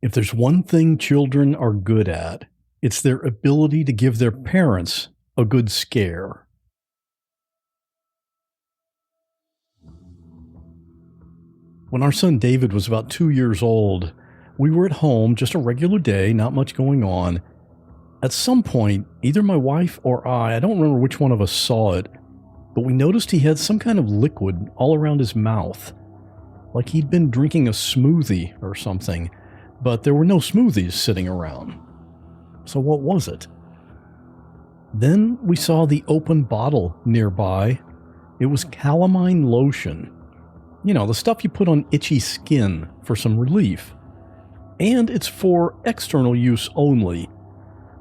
If there's one thing children are good at, it's their ability to give their parents a good scare. When our son David was about 2 years old, we were at home, just a regular day, not much going on. At some point, either my wife or I don't remember which one of us saw it, but we noticed he had some kind of liquid all around his mouth, like he'd been drinking a smoothie or something, but there were no smoothies sitting around. So what was it? Then we saw the open bottle nearby. It was calamine lotion. You know, the stuff you put on itchy skin for some relief. And it's for external use only.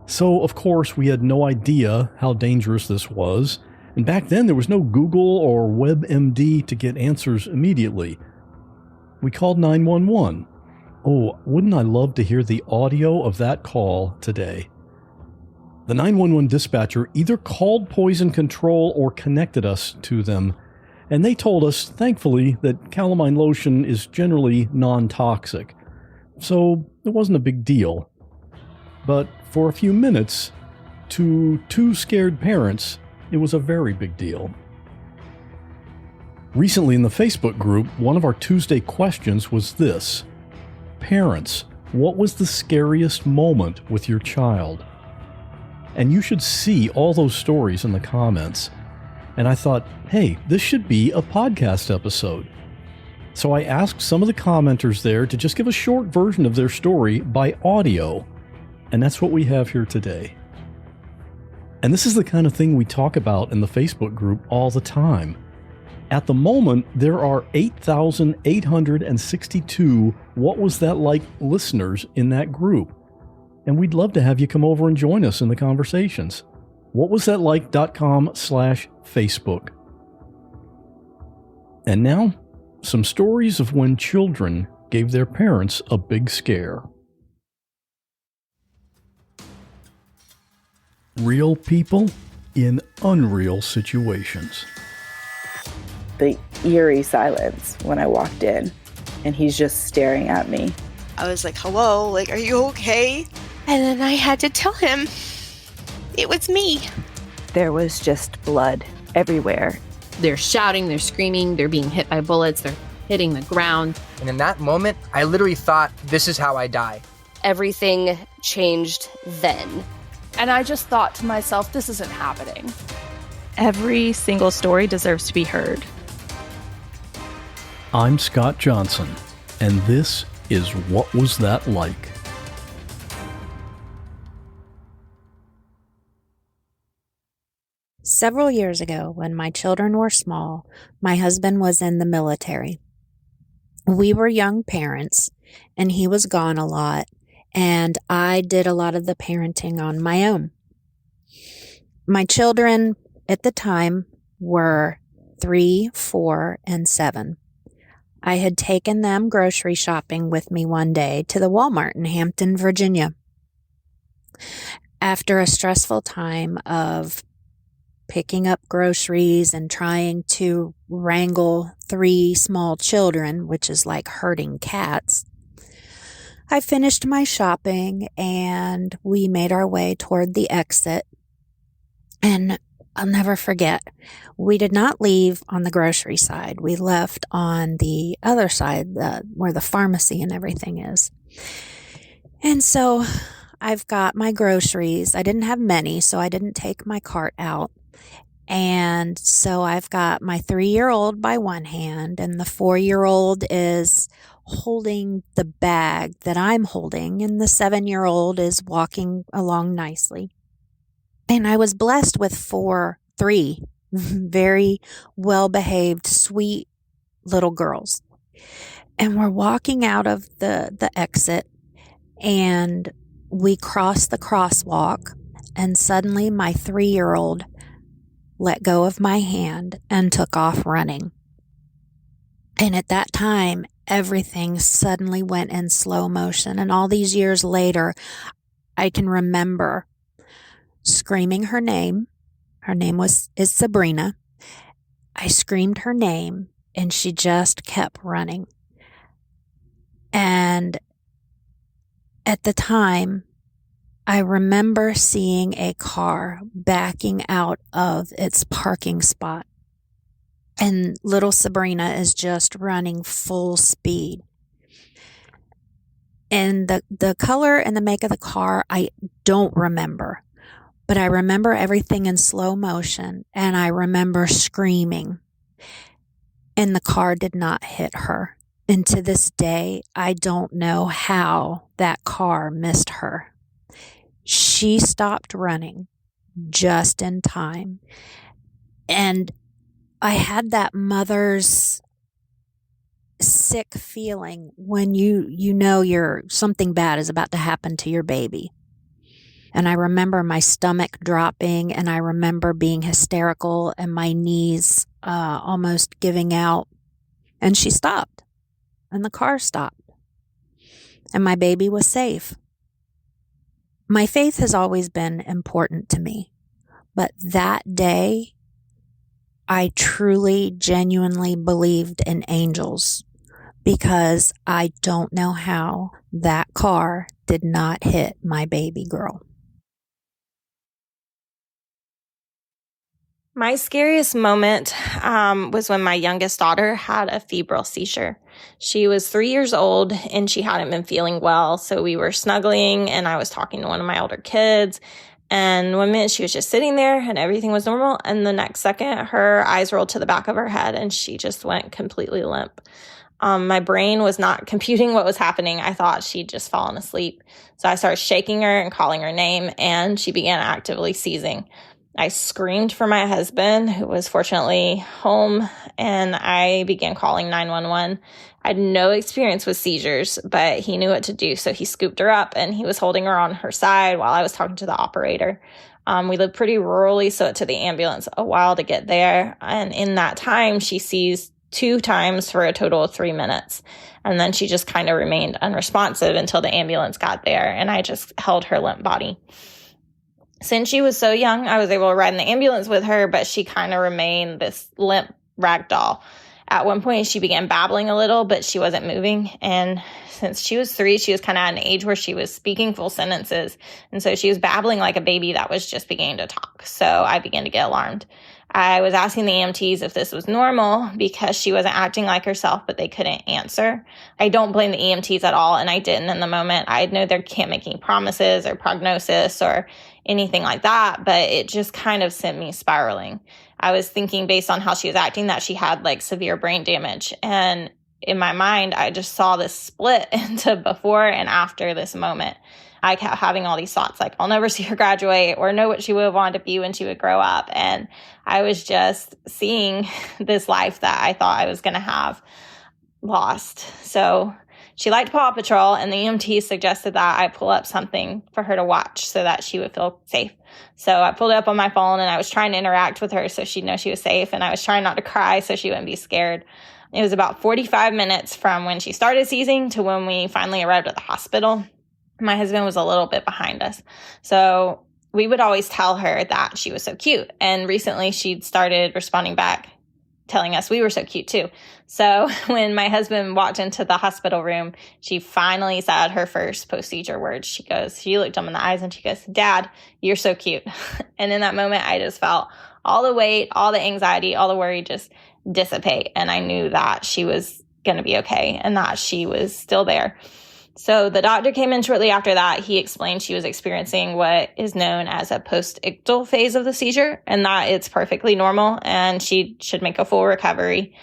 So, of course, we had no idea how dangerous this was. And back then, there was no Google or WebMD to get answers immediately. We called 911. Oh, wouldn't I love to hear the audio of that call today? The 911 dispatcher either called Poison Control or connected us to them, and they told us, thankfully, that calamine lotion is generally non-toxic, so it wasn't a big deal. But for a few minutes, to two scared parents, it was a very big deal. Recently in the Facebook group, one of our Tuesday questions was this: Parents, what was the scariest moment with your child? And you should see all those stories in the comments. And I thought, hey, this should be a podcast episode. So I asked some of the commenters there to just give a short version of their story by audio. And that's what we have here today. And this is the kind of thing we talk about in the Facebook group all the time. At the moment, there are 8,862 What Was That Like listeners in that group. And we'd love to have you come over and join us in the conversations. whatwasthatlike.com/Facebook. And now, some stories of when children gave their parents a big scare. Real people in unreal situations. The eerie silence when I walked in, and he's just staring at me. I was like, hello, like, are you okay? And then I had to tell him it was me. There was just blood everywhere. They're shouting, they're screaming, they're being hit by bullets, they're hitting the ground. And in that moment, I literally thought, this is how I die. Everything changed then. And I just thought to myself, this isn't happening. Every single story deserves to be heard. I'm Scott Johnson, and this is What Was That Like? Several years ago, when my children were small, my husband was in the military. We were young parents, and he was gone a lot, and I did a lot of the parenting on my own. My children at the time were 3, 4, and 7. I had taken them grocery shopping with me one day to the Walmart in Hampton, Virginia. After a stressful time of picking up groceries and trying to wrangle 3 small children, which is like herding cats, I finished my shopping and we made our way toward the exit. And I'll never forget, we did not leave on the grocery side. We left on the other side, where the pharmacy and everything is. And so I've got my groceries. I didn't have many, so I didn't take my cart out. And so I've got my 3-year-old by one hand, and the 4-year-old is holding the bag that I'm holding, and the 7-year-old is walking along nicely. And I was blessed with 3 very well-behaved, sweet little girls. And we're walking out of the exit, and we cross the crosswalk, and suddenly my 3-year-old let go of my hand and took off running. And at that time, everything suddenly went in slow motion. And all these years later, I can remember screaming her name. Her name is Sabrina. I screamed her name, and she just kept running. And at the time, I remember seeing a car backing out of its parking spot. And little Sabrina is just running full speed. And the color and the make of the car, I don't remember. But I remember everything in slow motion, and I remember screaming. And the car did not hit her. And to this day, I don't know how that car missed her. She stopped running just in time. And I had that mother's sick feeling when you know something bad is about to happen to your baby. And I remember my stomach dropping, and I remember being hysterical and my knees almost giving out. And she stopped, and the car stopped, and my baby was safe. My faith has always been important to me, but that day, I truly, genuinely believed in angels, because I don't know how that car did not hit my baby girl. My scariest moment was when my youngest daughter had a febrile seizure. She was 3 years old and she hadn't been feeling well. So we were snuggling and I was talking to one of my older kids. And 1 minute she was just sitting there and everything was normal. And the next second her eyes rolled to the back of her head and she just went completely limp. My brain was not computing what was happening. I thought she'd just fallen asleep. So I started shaking her and calling her name and she began actively seizing. I screamed for my husband, who was fortunately home, and I began calling 911. I had no experience with seizures, but he knew what to do. So he scooped her up and he was holding her on her side while I was talking to the operator. We lived pretty rurally, so it took the ambulance a while to get there. And in that time, she seized 2 times for a total of 3 minutes. And then she just kind of remained unresponsive until the ambulance got there, and I just held her limp body. Since she was so young, I was able to ride in the ambulance with her, but she kind of remained this limp rag doll. At one point, she began babbling a little, but she wasn't moving. And since she was 3, she was kind of at an age where she was speaking full sentences. And so she was babbling like a baby that was just beginning to talk. So I began to get alarmed. I was asking the EMTs if this was normal because she wasn't acting like herself, but they couldn't answer. I don't blame the EMTs at all, and I didn't in the moment. I know they can't make any promises or prognosis or anything like that, but it just kind of sent me spiraling. I was thinking based on how she was acting that she had like severe brain damage. And in my mind, I just saw this split into before and after this moment. I kept having all these thoughts like, I'll never see her graduate or know what she would have wanted to be when she would grow up. And I was just seeing this life that I thought I was going to have lost. So she liked Paw Patrol, and the EMT suggested that I pull up something for her to watch so that she would feel safe. So I pulled it up on my phone, and I was trying to interact with her so she'd know she was safe, and I was trying not to cry so she wouldn't be scared. It was about 45 minutes from when she started seizing to when we finally arrived at the hospital. My husband was a little bit behind us. So we would always tell her that she was so cute. And recently she'd started responding back, telling us we were so cute too. So when my husband walked into the hospital room, she finally said her first post-seizure words. She looked him in the eyes and she goes, "Dad, you're so cute." And in that moment, I just felt all the weight, all the anxiety, all the worry just dissipate. And I knew that she was going to be okay and that she was still there. So the doctor came in shortly after that. He explained she was experiencing what is known as a post-ictal phase of the seizure, and that it's perfectly normal and she should make a full recovery.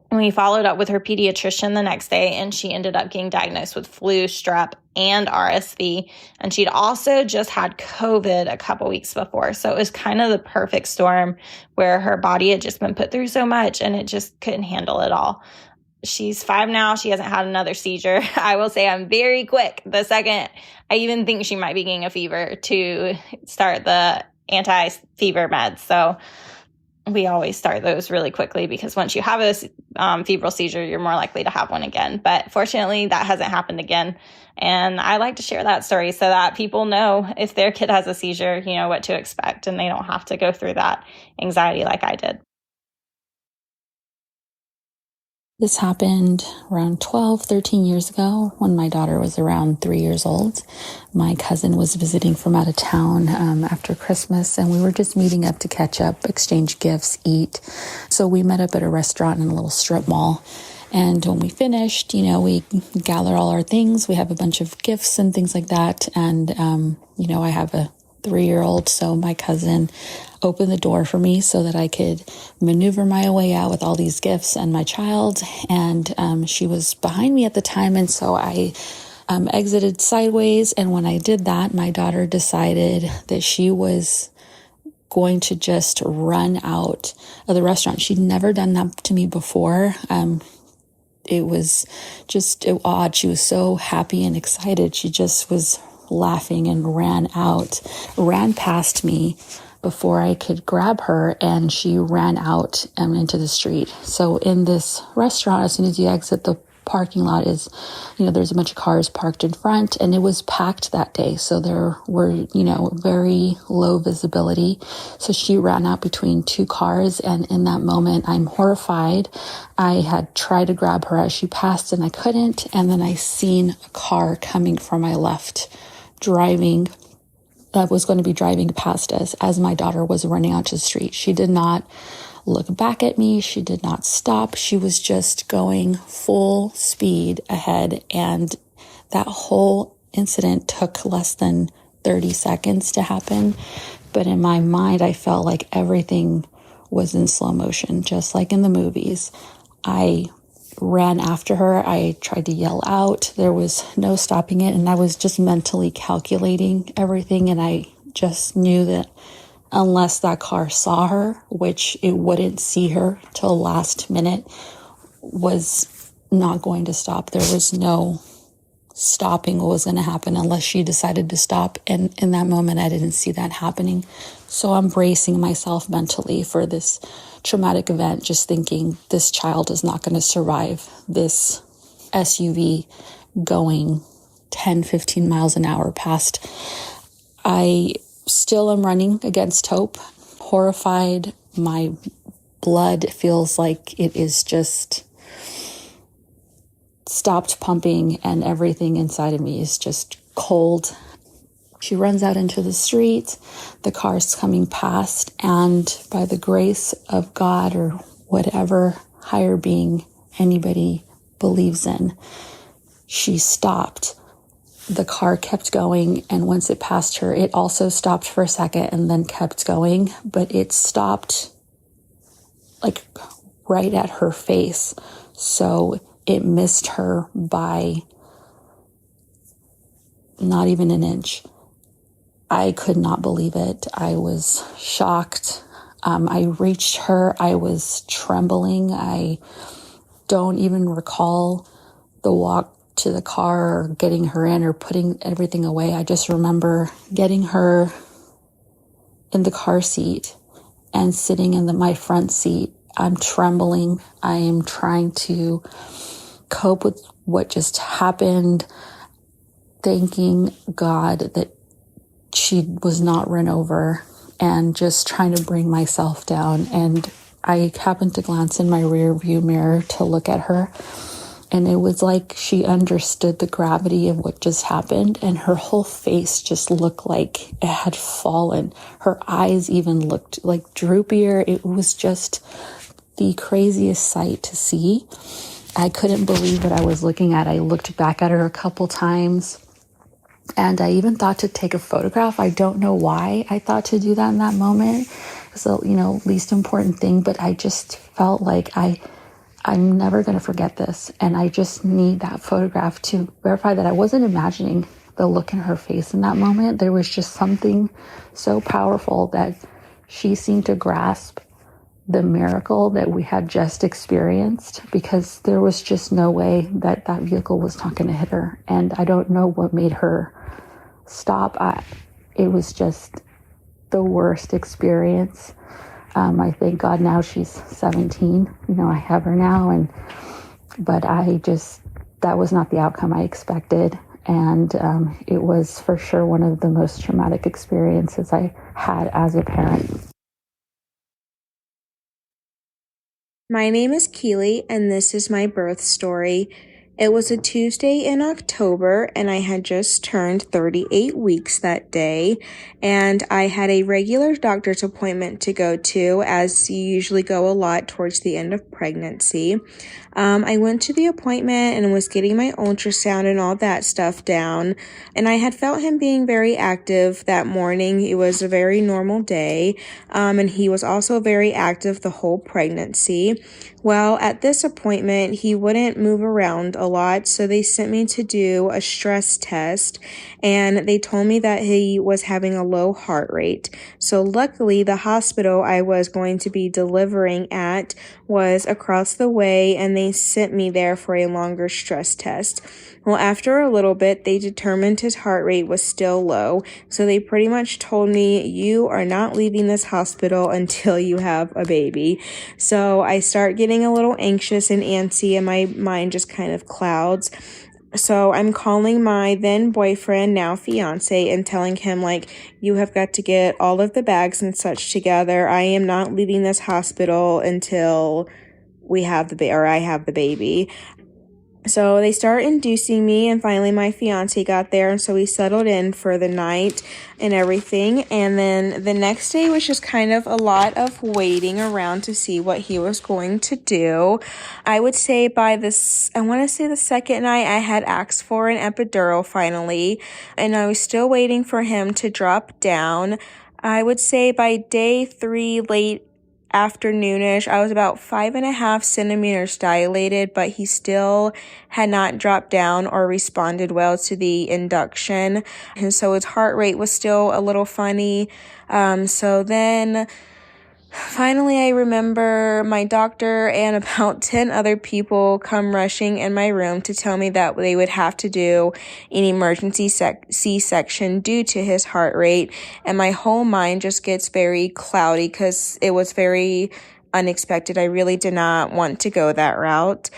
We followed up with her pediatrician the next day, and she ended up getting diagnosed with flu, strep, and RSV. And she'd also just had COVID a couple weeks before. So it was kind of the perfect storm where her body had just been put through so much and it just couldn't handle it all. She's 5 now. She hasn't had another seizure. I will say I'm very quick. The second I even think she might be getting a fever to start the anti-fever meds. So we always start those really quickly because once you have a febrile seizure, you're more likely to have one again. But fortunately, that hasn't happened again. And I like to share that story so that people know if their kid has a seizure, you know what to expect, and they don't have to go through that anxiety like I did. This happened around 12, 13 years ago when my daughter was around 3 years old. My cousin was visiting from out of town after Christmas, and we were just meeting up to catch up, exchange gifts, eat. So we met up at a restaurant in a little strip mall. And when we finished, we gather all our things. We have a bunch of gifts and things like that. And, I have a 3-year-old, so my cousin opened the door for me so that I could maneuver my way out with all these gifts and my child. And she was behind me at the time, and so I exited sideways. And when I did that, my daughter decided that she was going to just run out of the restaurant. She'd never done that to me before. It was just odd. She was so happy and excited. She just was laughing and ran past me before I could grab her, and she ran out into the street. So in this restaurant, as soon as you exit the parking lot there's a bunch of cars parked in front, and it was packed that day. So there were, very low visibility. So she ran out between 2 cars. And in that moment, I'm horrified. I had tried to grab her as she passed and I couldn't. And then I seen a car coming from my left that was going to be driving past us as my daughter was running onto the street. She did not look back at me. She did not stop. She was just going full speed ahead. And that whole incident took less than 30 seconds to happen. But in my mind, I felt like everything was in slow motion, just like in the movies. I ran after her. I tried to yell out. There was no stopping it. And I was just mentally calculating everything. And I just knew that unless that car saw her, which it wouldn't see her till last minute, was not going to stop. There was no stopping what was going to happen unless she decided to stop. And in that moment, I didn't see that happening. So I'm bracing myself mentally for this traumatic event, just thinking this child is not going to survive this SUV going 10, 15 miles an hour past. I still am running against hope, horrified. My blood feels like it is just stopped pumping, and everything inside of me is just cold. She runs out into the street. The car's coming past, and by the grace of God or whatever higher being anybody believes in, she stopped. The car kept going, and once it passed her, it also stopped for a second and then kept going, but it stopped like right at her face. So it missed her by not even an inch. I could not believe it. I was shocked. I reached her. I was trembling. I don't even recall the walk to the car or getting her in or putting everything away. I just remember getting her in the car seat and sitting in my front seat. I'm trembling. I am trying to cope with what just happened, thanking God that she was not run over, and just trying to bring myself down. And I happened to glance in my rear view mirror to look at her, and it was like she understood the gravity of what just happened, and her whole face just looked like it had fallen. Her eyes even looked like droopier. It was just the craziest sight to see. I couldn't believe what I was looking at. I looked back at her a couple times, and I even thought to take a photograph. I don't know why I thought to do that in that moment. It's the, least important thing, but I just felt like I'm never going to forget this. And I just need that photograph to verify that I wasn't imagining the look in her face in that moment. There was just something so powerful that she seemed to grasp the miracle that we had just experienced, because there was just no way that that vehicle was not going to hit her. And I don't know what made her stop. It was just the worst experience. I thank God now she's 17. I have her now, but that was not the outcome I expected. And it was for sure one of the most traumatic experiences I had as a parent. My name is Keely, and this is my birth story. It was a Tuesday in October, and I had just turned 38 weeks that day, and I had a regular doctor's appointment to go to, as you usually go a lot towards the end of pregnancy. I went to the appointment and was getting my ultrasound and all that stuff down, and I had felt him being very active that morning. It was a very normal day, and he was also very active the whole pregnancy. Well, at this appointment, he wouldn't move around a lot, so they sent me to do a stress test, and they told me that he was having a low heart rate. So luckily, the hospital I was going to be delivering at was across the way, and they sent me there for a longer stress test. Well, after a little bit, they determined his heart rate was still low, so they pretty much told me, you are not leaving this hospital until you have a baby. So I start getting a little anxious and antsy, and my mind just kind of clouds. So I'm calling my then boyfriend, now fiance, and telling him, like, you have got to get all of the bags and such together. I am not leaving this hospital until I have the baby. So they start inducing me, and finally my fiance got there, and so we settled in for the night and everything. And then the next day was just kind of a lot of waiting around to see what he was going to do. I would say the second night I had asked for an epidural finally, and I was still waiting for him to drop down. I would say by day 3, late afternoonish, I was about 5.5 centimeters dilated, but he still had not dropped down or responded well to the induction. And so his heart rate was still a little funny. So then finally, I remember my doctor and about 10 other people come rushing in my room to tell me that they would have to do an emergency C-section due to his heart rate. And my whole mind just gets very cloudy because it was very unexpected. I really did not want to go that route.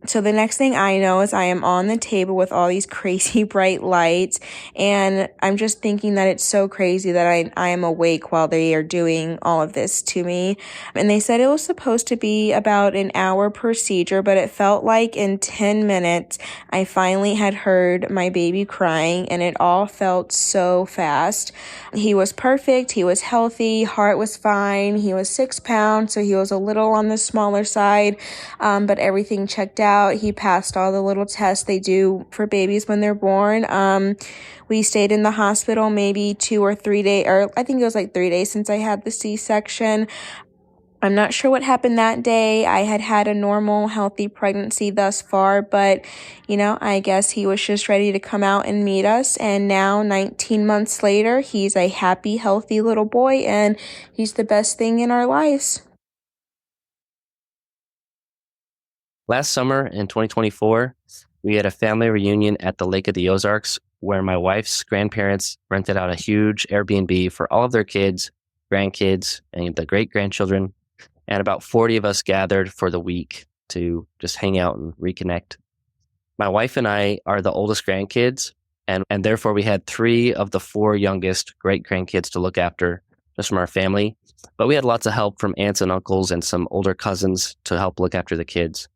So the next thing I know is I am on the table with all these crazy bright lights, and I'm just thinking that it's so crazy that I am awake while they are doing all of this to me. And they said it was supposed to be about an hour procedure, but it felt like in 10 minutes I finally had heard my baby crying, and it all felt so fast. He was perfect. He was healthy. Heart was fine. He was 6 pounds, so he was a little on the smaller side, but everything checked out. He passed all the little tests they do for babies when they're born. We stayed in the hospital maybe 2 or 3 days, or I think it was like 3 days since I had the C-section. I'm not sure what happened that day. I had a normal, healthy pregnancy thus far, but, I guess he was just ready to come out and meet us. And now, 19 months later, he's a happy, healthy little boy, and he's the best thing in our lives. Last summer in 2024, we had a family reunion at the Lake of the Ozarks where my wife's grandparents rented out a huge Airbnb for all of their kids, grandkids, and the great-grandchildren. And about 40 of us gathered for the week to just hang out and reconnect. My wife and I are the oldest grandkids, and therefore we had 3 of the 4 youngest great-grandkids to look after just from our family. But we had lots of help from aunts and uncles and some older cousins to help look after the kids.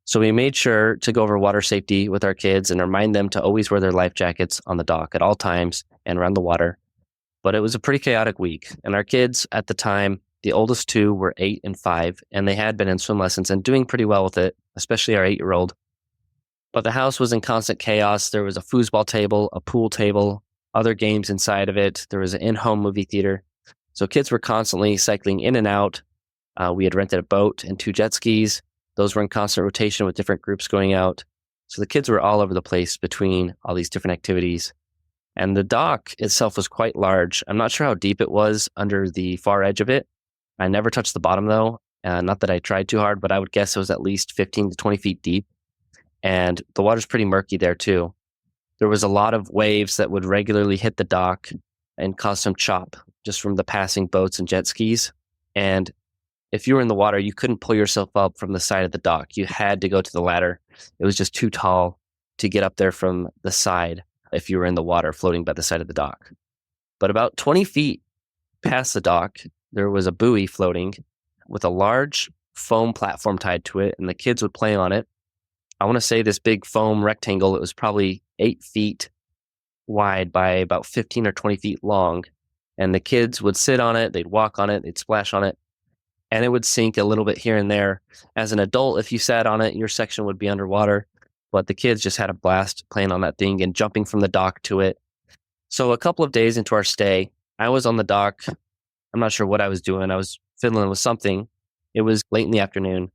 So we made sure to go over water safety with our kids and remind them to always wear their life jackets on the dock at all times and around the water. But it was a pretty chaotic week. And our kids at the time, the oldest 2 were 8 and 5, and they had been in swim lessons and doing pretty well with it, especially our 8-year-old. But the house was in constant chaos. There was a foosball table, a pool table, other games inside of it. There was an in-home movie theater. So kids were constantly cycling in and out. We had rented a boat and 2 jet skis. Those were in constant rotation with different groups going out. So the kids were all over the place between all these different activities. And the dock itself was quite large. I'm not sure how deep it was under the far edge of it. I never touched the bottom though. Not that I tried too hard, but I would guess it was at least 15 to 20 feet deep. And the water's pretty murky there too. There was a lot of waves that would regularly hit the dock and cause some chop just from the passing boats and jet skis. And if you were in the water, you couldn't pull yourself up from the side of the dock. You had to go to the ladder. It was just too tall to get up there from the side if you were in the water floating by the side of the dock. But about 20 feet past the dock, there was a buoy floating with a large foam platform tied to it, and the kids would play on it. I want to say this big foam rectangle, it was probably 8 feet wide by about 15 or 20 feet long. And the kids would sit on it, they'd walk on it, they'd splash on it, and it would sink a little bit here and there. As an adult, if you sat on it, your section would be underwater. But the kids just had a blast playing on that thing and jumping from the dock to it. So a couple of days into our stay, I was on the dock. I'm not sure what I was doing. I was fiddling with something. It was late in the afternoon.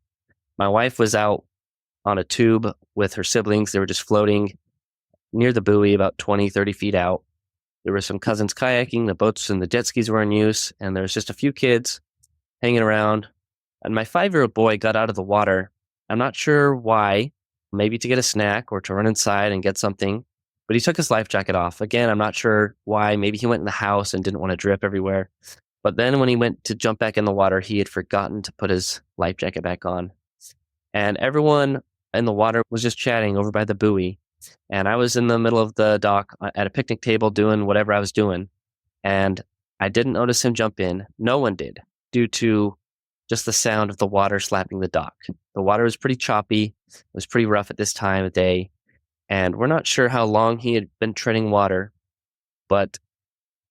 My wife was out on a tube with her siblings. They were just floating near the buoy about 20, 30 feet out. There were some cousins kayaking. The boats and the jet skis were in use. And there was just a few kids hanging around. And my 5-year-old boy got out of the water. I'm not sure why. Maybe to get a snack or to run inside and get something. But he took his life jacket off. Again, I'm not sure why. Maybe he went in the house and didn't want to drip everywhere. But then when he went to jump back in the water, he had forgotten to put his life jacket back on. And everyone in the water was just chatting over by the buoy. And I was in the middle of the dock at a picnic table doing whatever I was doing. And I didn't notice him jump in. No one did, due to just the sound of the water slapping the dock. The water was pretty choppy. It was pretty rough at this time of day. And we're not sure how long he had been treading water, but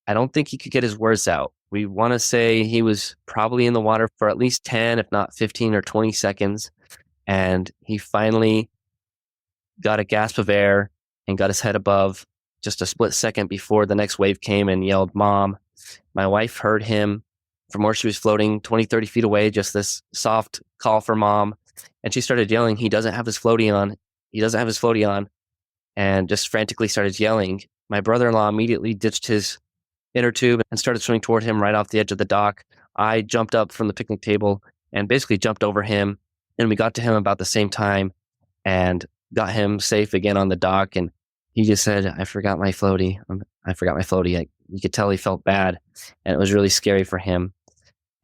I don't think he could get his words out. We want to say he was probably in the water for at least 10, if not 15 or 20 seconds. And he finally got a gasp of air and got his head above just a split second before the next wave came and yelled, "Mom." My wife heard him from where she was floating 20, 30 feet away, just this soft call for mom. And she started yelling, "He doesn't have his floaty on. He doesn't have his floaty on." And just frantically started yelling. My brother-in-law immediately ditched his inner tube and started swimming toward him right off the edge of the dock. I jumped up from the picnic table and basically jumped over him. And we got to him about the same time and got him safe again on the dock. And he just said, I forgot my floaty. I forgot my floaty. You could tell he felt bad. And it was really scary for him.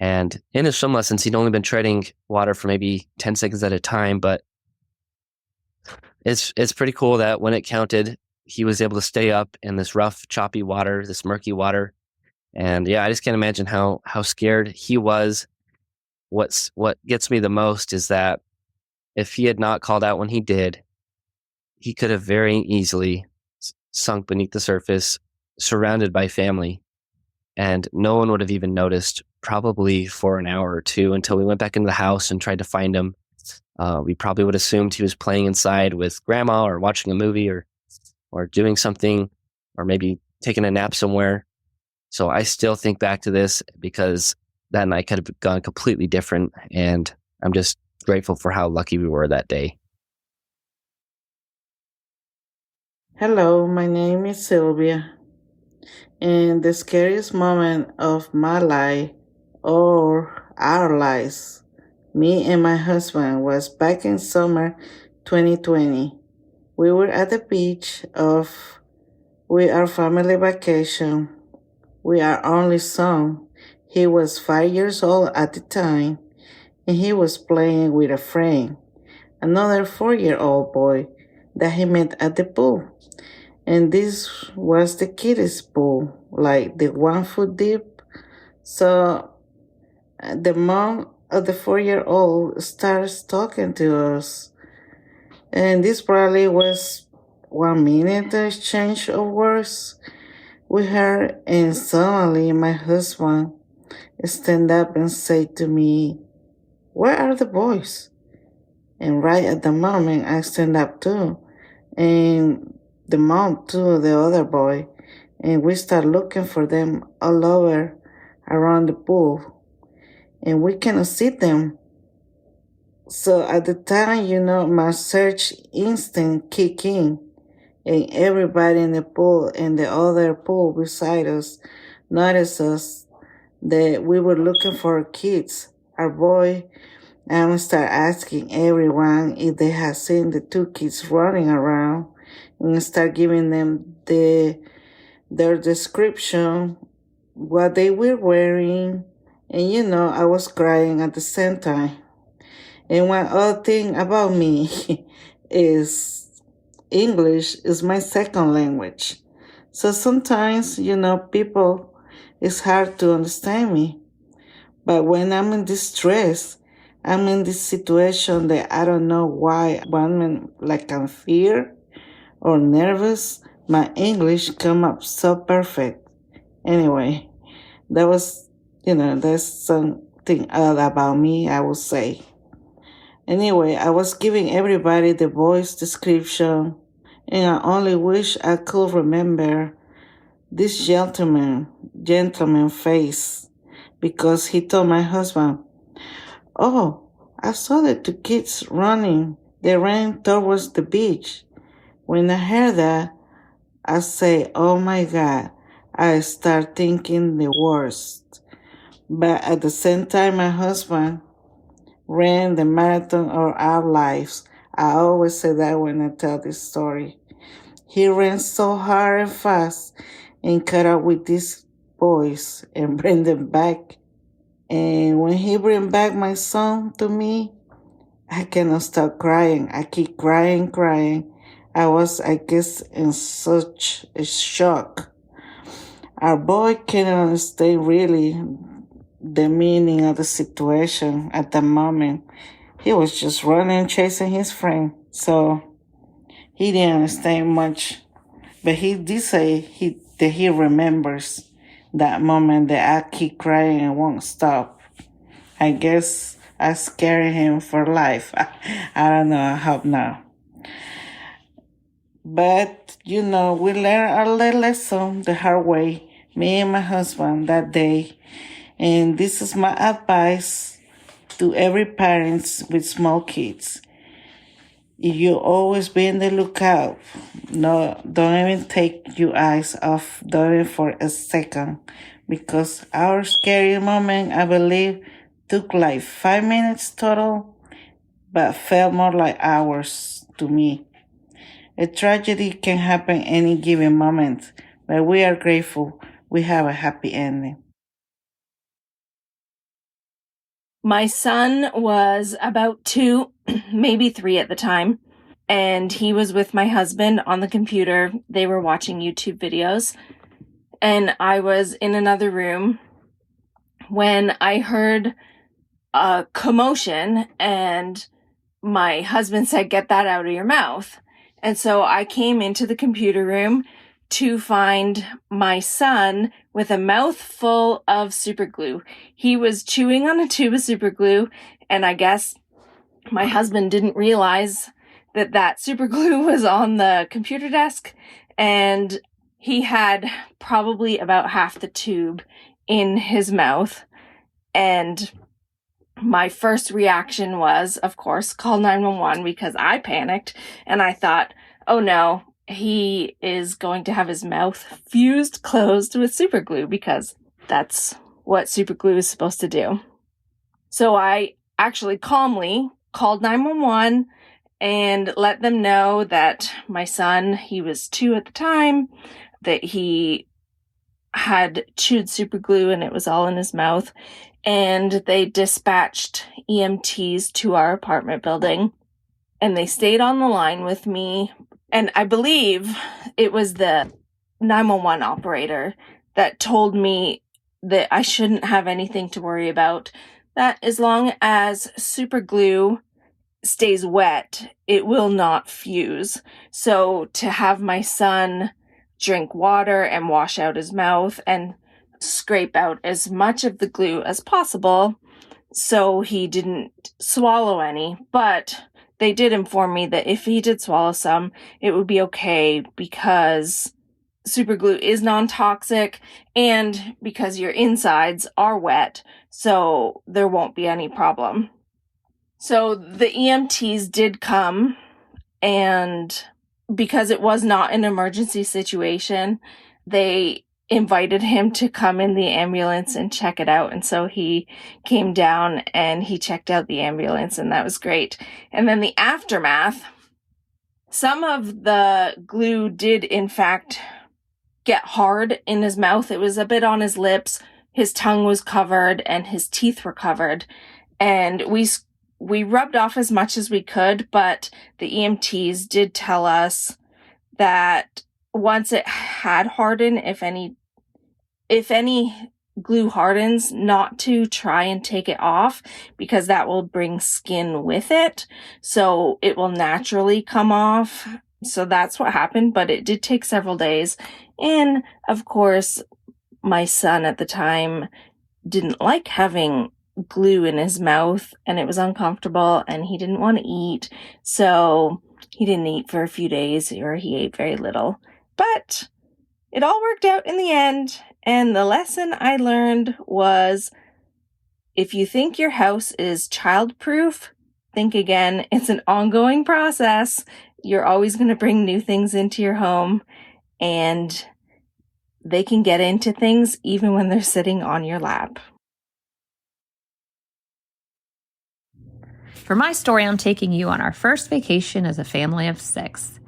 And in his swim lessons, he'd only been treading water for maybe 10 seconds at a time. But it's pretty cool that when it counted, he was able to stay up in this rough, choppy water, this murky water. And yeah, I just can't imagine how scared he was. What gets me the most is that if he had not called out when he did, he could have very easily sunk beneath the surface, surrounded by family. And no one would have even noticed, probably for an hour or two, until we went back into the house and tried to find him. We probably would have assumed he was playing inside with grandma or watching a movie or doing something, or maybe taking a nap somewhere. So I still think back to this because that night could have gone completely different. And I'm just grateful for how lucky we were that day. Hello, my name is Sylvia. And the scariest moment of my life, or our lives, me and my husband, was back in summer 2020. We were at the beach with our family vacation. We are only son. He was 5 years old at the time, and he was playing with a friend, another 4-year-old boy that he met at the pool. And this was the kiddies pool, like the 1 foot deep. So the mom of the 4-year-old starts talking to us. And this probably was 1 minute exchange of words with her. And suddenly my husband stand up and say to me, "Where are the boys?" And right at the moment I stand up too. And the mom too, the other boy. And we start looking for them all over around the pool. And we cannot see them. So at the time, my search instinct kicked in. And everybody in the pool and the other pool beside us noticed us, that we were looking for our kids, our boy. And we start asking everyone if they had seen the 2 kids running around, and start giving them their description, what they were wearing. And I was crying at the same time. And one other thing about me is English is my second language. So sometimes, people, it's hard to understand me. But when I'm in distress, I'm in this situation that I don't know why. One like I'm fear or nervous, my English come up so perfect. Anyway, that was, that's something odd about me, I would say. Anyway, I was giving everybody the voice description, and I only wish I could remember this gentleman face, because he told my husband, "Oh, I saw the two kids running. They ran towards the beach." When I heard that, I say, "Oh my God," I start thinking the worst. But at the same time, my husband ran the marathon of our lives. I always say that when I tell this story. He ran so hard and fast and caught up with these boys and bring them back. And when he bring back my son to me, I cannot stop crying. I keep crying. I was, I guess, in such a shock. Our boy cannot understand really the meaning of the situation at the moment. He was just running, chasing his friend. So he didn't understand much. But he did say that he remembers that moment that I keep crying and won't stop. I guess I scared him for life. I don't know. I hope not. But, we learned our little lesson the hard way, me and my husband, that day. And this is my advice to every parent with small kids. If you always be on the lookout, no, don't even take your eyes off them for a second. Because our scary moment, I believe, took like 5 minutes total, but felt more like hours to me. A tragedy can happen any given moment, but we are grateful we have a happy ending. My son was about 2, maybe 3 at the time, and he was with my husband on the computer. They were watching YouTube videos, and I was in another room when I heard a commotion, and my husband said, "Get that out of your mouth." And so I came into the computer room to find my son with a mouthful of super glue. He was chewing on a tube of super glue, and I guess my husband didn't realize that super glue was on the computer desk, and he had probably about half the tube in his mouth. And my first reaction was, of course, call 911, because I panicked and I thought, oh no, he is going to have his mouth fused closed with super glue, because that's what super glue is supposed to do. So I actually calmly called 911 and let them know that my son, he was 2 at the time, that he had chewed super glue and it was all in his mouth. And they dispatched EMTs to our apartment building, and they stayed on the line with me. And I believe it was the 911 operator that told me that I shouldn't have anything to worry about, that as long as super glue stays wet, it will not fuse. So to have my son drink water and wash out his mouth and scrape out as much of the glue as possible so he didn't swallow any. But they did inform me that if he did swallow some, it would be okay, because super glue is non-toxic and because your insides are wet, so there won't be any problem. So the EMTs did come, and because it was not an emergency situation, they invited him to come in the ambulance and check it out. And so he came down and he checked out the ambulance, and that was great. And then the aftermath, some of the glue did in fact get hard in his mouth. It was a bit on his lips, his tongue was covered, and his teeth were covered. And we rubbed off as much as we could, but the EMTs did tell us that once it had hardened, if any glue hardens, not to try and take it off because that will bring skin with it. So it will naturally come off. So that's what happened, but it did take several days. And of course, my son at the time didn't like having glue in his mouth and it was uncomfortable and he didn't want to eat. So he didn't eat for a few days, or he ate very little. But it all worked out in the end. And the lesson I learned was, if you think your house is childproof, think again. It's an ongoing process. You're always going to bring new things into your home, and they can get into things even when they're sitting on your lap. For my story, I'm taking you on our first vacation as a family of 6.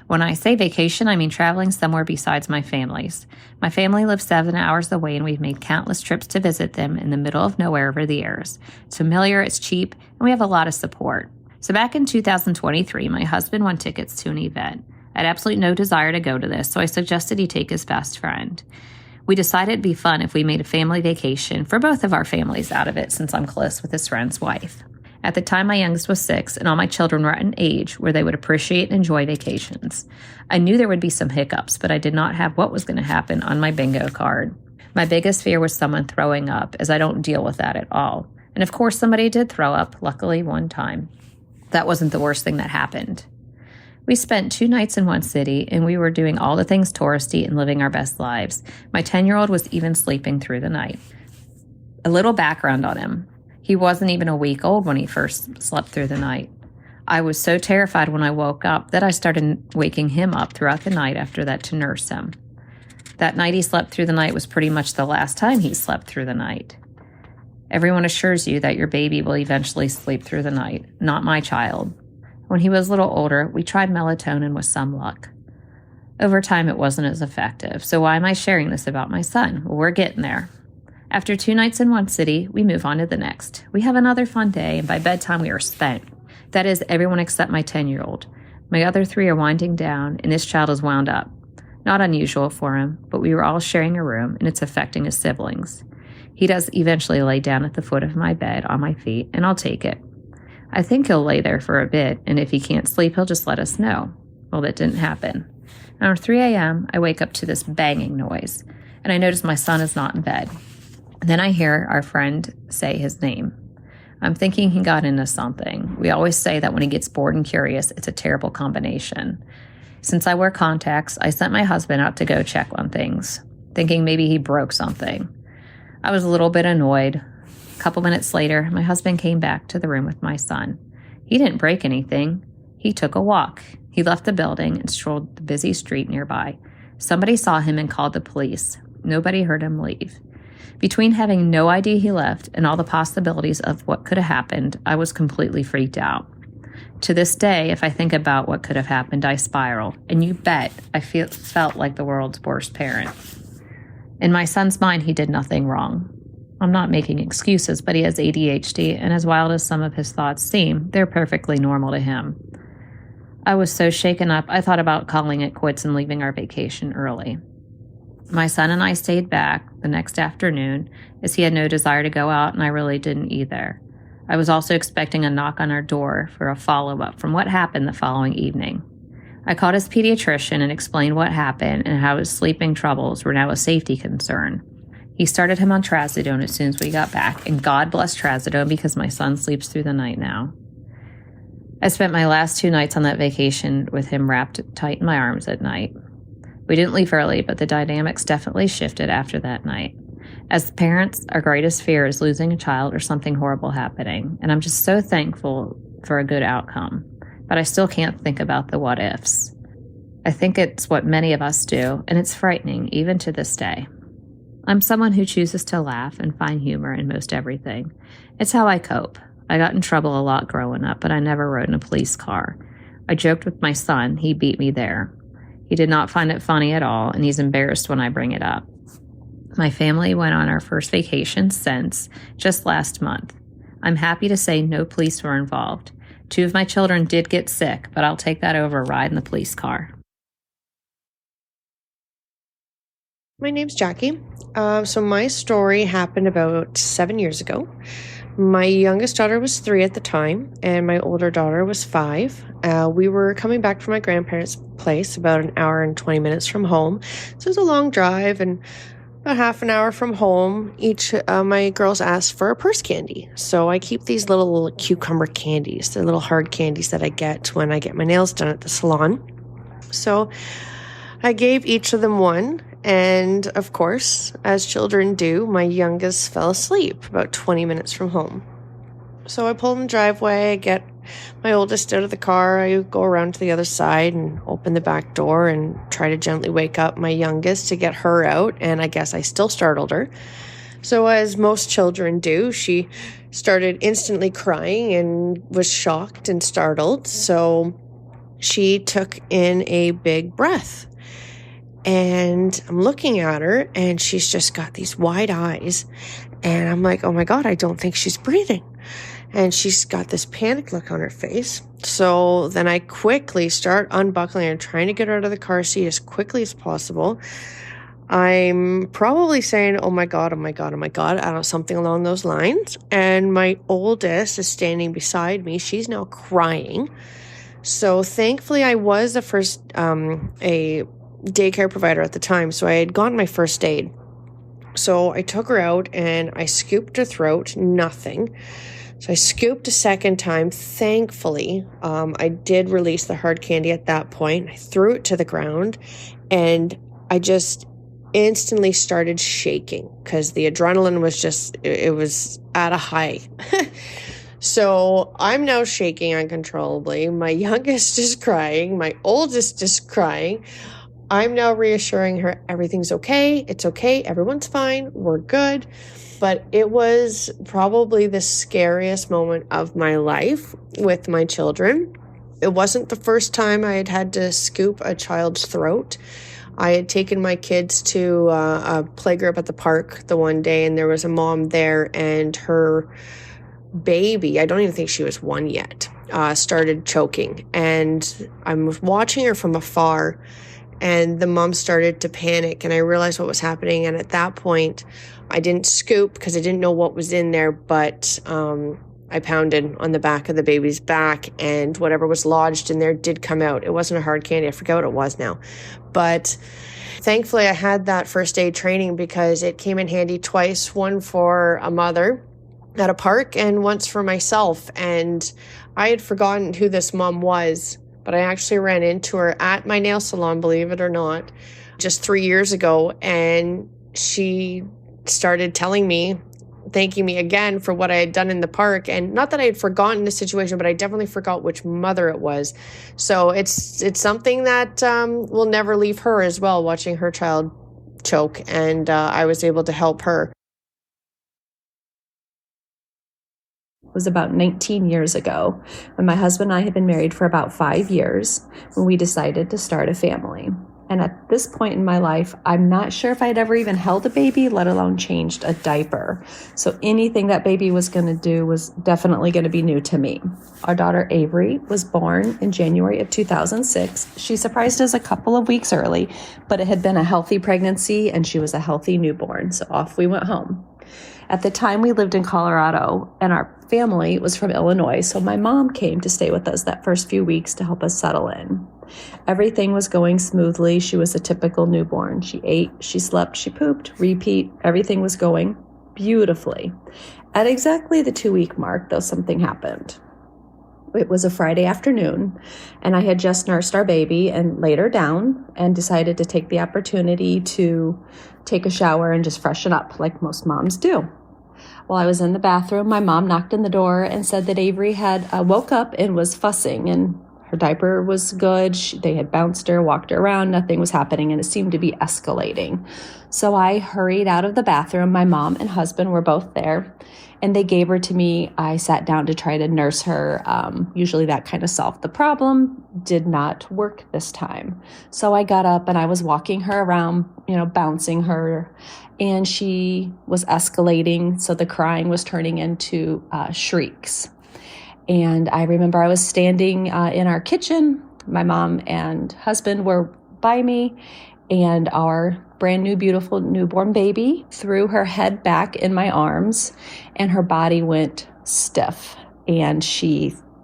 When I say vacation, I mean traveling somewhere besides my family's. My family lives 7 hours away, and we've made countless trips to visit them in the middle of nowhere over the years. It's familiar, it's cheap, and we have a lot of support. So back in 2023, my husband won tickets to an event. I had absolutely no desire to go to this, so I suggested he take his best friend. We decided it'd be fun if we made a family vacation for both of our families out of it, since I'm close with his friend's wife. At the time, my youngest was 6, and all my children were at an age where they would appreciate and enjoy vacations. I knew there would be some hiccups, but I did not have what was going to happen on my bingo card. My biggest fear was someone throwing up, as I don't deal with that at all. And of course, somebody did throw up, luckily one time. That wasn't the worst thing that happened. We spent 2 nights in one city, and we were doing all the things touristy and living our best lives. My 10-year-old was even sleeping through the night. A little background on him. He wasn't even a week old when he first slept through the night. I was so terrified when I woke up that I started waking him up throughout the night after that to nurse him. That night he slept through the night was pretty much the last time he slept through the night. Everyone assures you that your baby will eventually sleep through the night, not my child. When he was a little older, we tried melatonin with some luck. Over time, it wasn't as effective, so why am I sharing this about my son? Well, we're getting there. After 2 nights in one city, we move on to the next. We have another fun day, and by bedtime we are spent. That is, everyone except my 10-year-old. My other 3 are winding down, and this child is wound up. Not unusual for him, but we were all sharing a room, and it's affecting his siblings. He does eventually lay down at the foot of my bed on my feet, and I'll take it. I think he'll lay there for a bit, and if he can't sleep, he'll just let us know. Well, that didn't happen. Around 3 a.m., I wake up to this banging noise, and I notice my son is not in bed. Then I hear our friend say his name. I'm thinking he got into something. We always say that when he gets bored and curious, it's a terrible combination. Since I wear contacts, I sent my husband out to go check on things, thinking maybe he broke something. I was a little bit annoyed. A couple minutes later, my husband came back to the room with my son. He didn't break anything. He took a walk. He left the building and strolled the busy street nearby. Somebody saw him and called the police. Nobody heard him leave. Between having no idea he left and all the possibilities of what could have happened, I was completely freaked out. To this day, if I think about what could have happened, I spiral, and you bet I felt like the world's worst parent. In my son's mind, he did nothing wrong. I'm not making excuses, but he has ADHD, and as wild as some of his thoughts seem, they're perfectly normal to him. I was so shaken up, I thought about calling it quits and leaving our vacation early. My son and I stayed back the next afternoon, as he had no desire to go out, and I really didn't either. I was also expecting a knock on our door for a follow-up from what happened the following evening. I called his pediatrician and explained what happened and how his sleeping troubles were now a safety concern. He started him on trazodone as soon as we got back, and God bless trazodone because my son sleeps through the night now. I spent my last 2 nights on that vacation with him wrapped tight in my arms at night. We didn't leave early, but the dynamics definitely shifted after that night. As parents, our greatest fear is losing a child or something horrible happening, and I'm just so thankful for a good outcome. But I still can't think about the what-ifs. I think it's what many of us do, and it's frightening, even to this day. I'm someone who chooses to laugh and find humor in most everything. It's how I cope. I got in trouble a lot growing up, but I never rode in a police car. I joked with my son, he beat me there. He did not find it funny at all, and he's embarrassed when I bring it up. My family went on our first vacation since, just last month. I'm happy to say no police were involved. 2 of my children did get sick, but I'll take that over a ride in the police car. My name's Jackie. So my story happened about 7 years ago. My youngest daughter was 3 at the time, and my older daughter was 5. We were coming back from my grandparents' place about an hour and 20 minutes from home. So it was a long drive, and about half an hour from home, each my girls asked for a purse candy. So I keep these little cucumber candies. They're little hard candies that I get when I get my nails done at the salon. So I gave each of them one. And of course, as children do, my youngest fell asleep about 20 minutes from home. So I pull in the driveway, get my oldest out of the car. I go around to the other side and open the back door and try to gently wake up my youngest to get her out. And I guess I still startled her. So as most children do, she started instantly crying and was shocked and startled. So she took in a big breath. And I'm looking at her and she's just got these wide eyes. And I'm like, oh my God, I don't think she's breathing. And she's got this panic look on her face. So then I quickly start unbuckling her, trying to get her out of the car seat as quickly as possible. I'm probably saying, oh my God, oh my God, oh my God, I don't know, something along those lines. And my oldest is standing beside me. She's now crying. So thankfully I was the first, a daycare provider at the time, so I had gotten my first aid. So I took her out and I scooped her throat, nothing. So I scooped a second time. Thankfully, I did release the hard candy at that point. I threw it to the ground and I just instantly started shaking because the adrenaline was just, it was at a high. So I'm now shaking uncontrollably. My youngest is crying. My oldest is crying. I'm now reassuring her everything's okay. It's okay. Everyone's fine. We're good. But it was probably the scariest moment of my life with my children. It wasn't the first time I had had to scoop a child's throat. I had taken my kids to a playgroup at the park the one day, and there was a mom there, and her baby, I don't even think she was 1 yet, started choking. And I was watching her from afar, and the mom started to panic, and I realized what was happening. And at that point, I didn't scoop because I didn't know what was in there, but I pounded on the back of the baby's back, and whatever was lodged in there did come out. It wasn't a hard candy. I forget what it was now. But thankfully, I had that first aid training because it came in handy twice, one for a mother at a park and once for myself. And I had forgotten who this mom was, but I actually ran into her at my nail salon, believe it or not, just 3 years ago. And she started telling me, thanking me again for what I had done in the park. And not that I had forgotten the situation, but I definitely forgot which mother it was. So it's something that will never leave her as well, watching her child choke. And I was able to help her. It was about 19 years ago when my husband and I had been married for about 5 years when we decided to start a family. And at this point in my life, I'm not sure if I'd ever even held a baby, let alone changed a diaper. So anything that baby was going to do was definitely going to be new to me. Our daughter Avery was born in January of 2006. She surprised us a couple of weeks early, but it had been a healthy pregnancy and she was a healthy newborn. So off we went home. At the time, we lived in Colorado, and our family was from Illinois, so my mom came to stay with us that first few weeks to help us settle in. Everything was going smoothly. She was a typical newborn. She ate, she slept, she pooped, repeat. Everything was going beautifully. At exactly the 2-week mark, though, something happened. It was a Friday afternoon, and I had just nursed our baby and laid her down and decided to take the opportunity to take a shower and just freshen up like most moms do. While I was in the bathroom, my mom knocked on the door and said that Avery had woke up and was fussing, and her diaper was good. They had bounced her, walked her around. Nothing was happening, and it seemed to be escalating. So I hurried out of the bathroom. My mom and husband were both there, and they gave her to me. I sat down to try to nurse her. Usually that kind of solved the problem. Did not work this time. So I got up and I was walking her around, bouncing her, and she was escalating. So the crying was turning into shrieks. And I remember I was standing in our kitchen. My mom and husband were by me, and our brand new, beautiful newborn baby threw her head back in my arms, and her body went stiff. And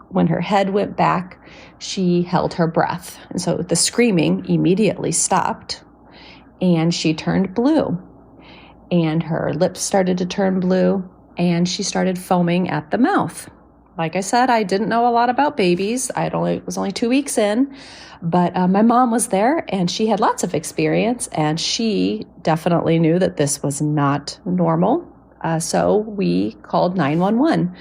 when her head went back, she held her breath. And so the screaming immediately stopped, and she turned blue. And her lips started to turn blue, and she started foaming at the mouth. Like I said, I didn't know a lot about babies. Was only 2 weeks in, but my mom was there, and she had lots of experience, and she definitely knew that this was not normal. So we called 911.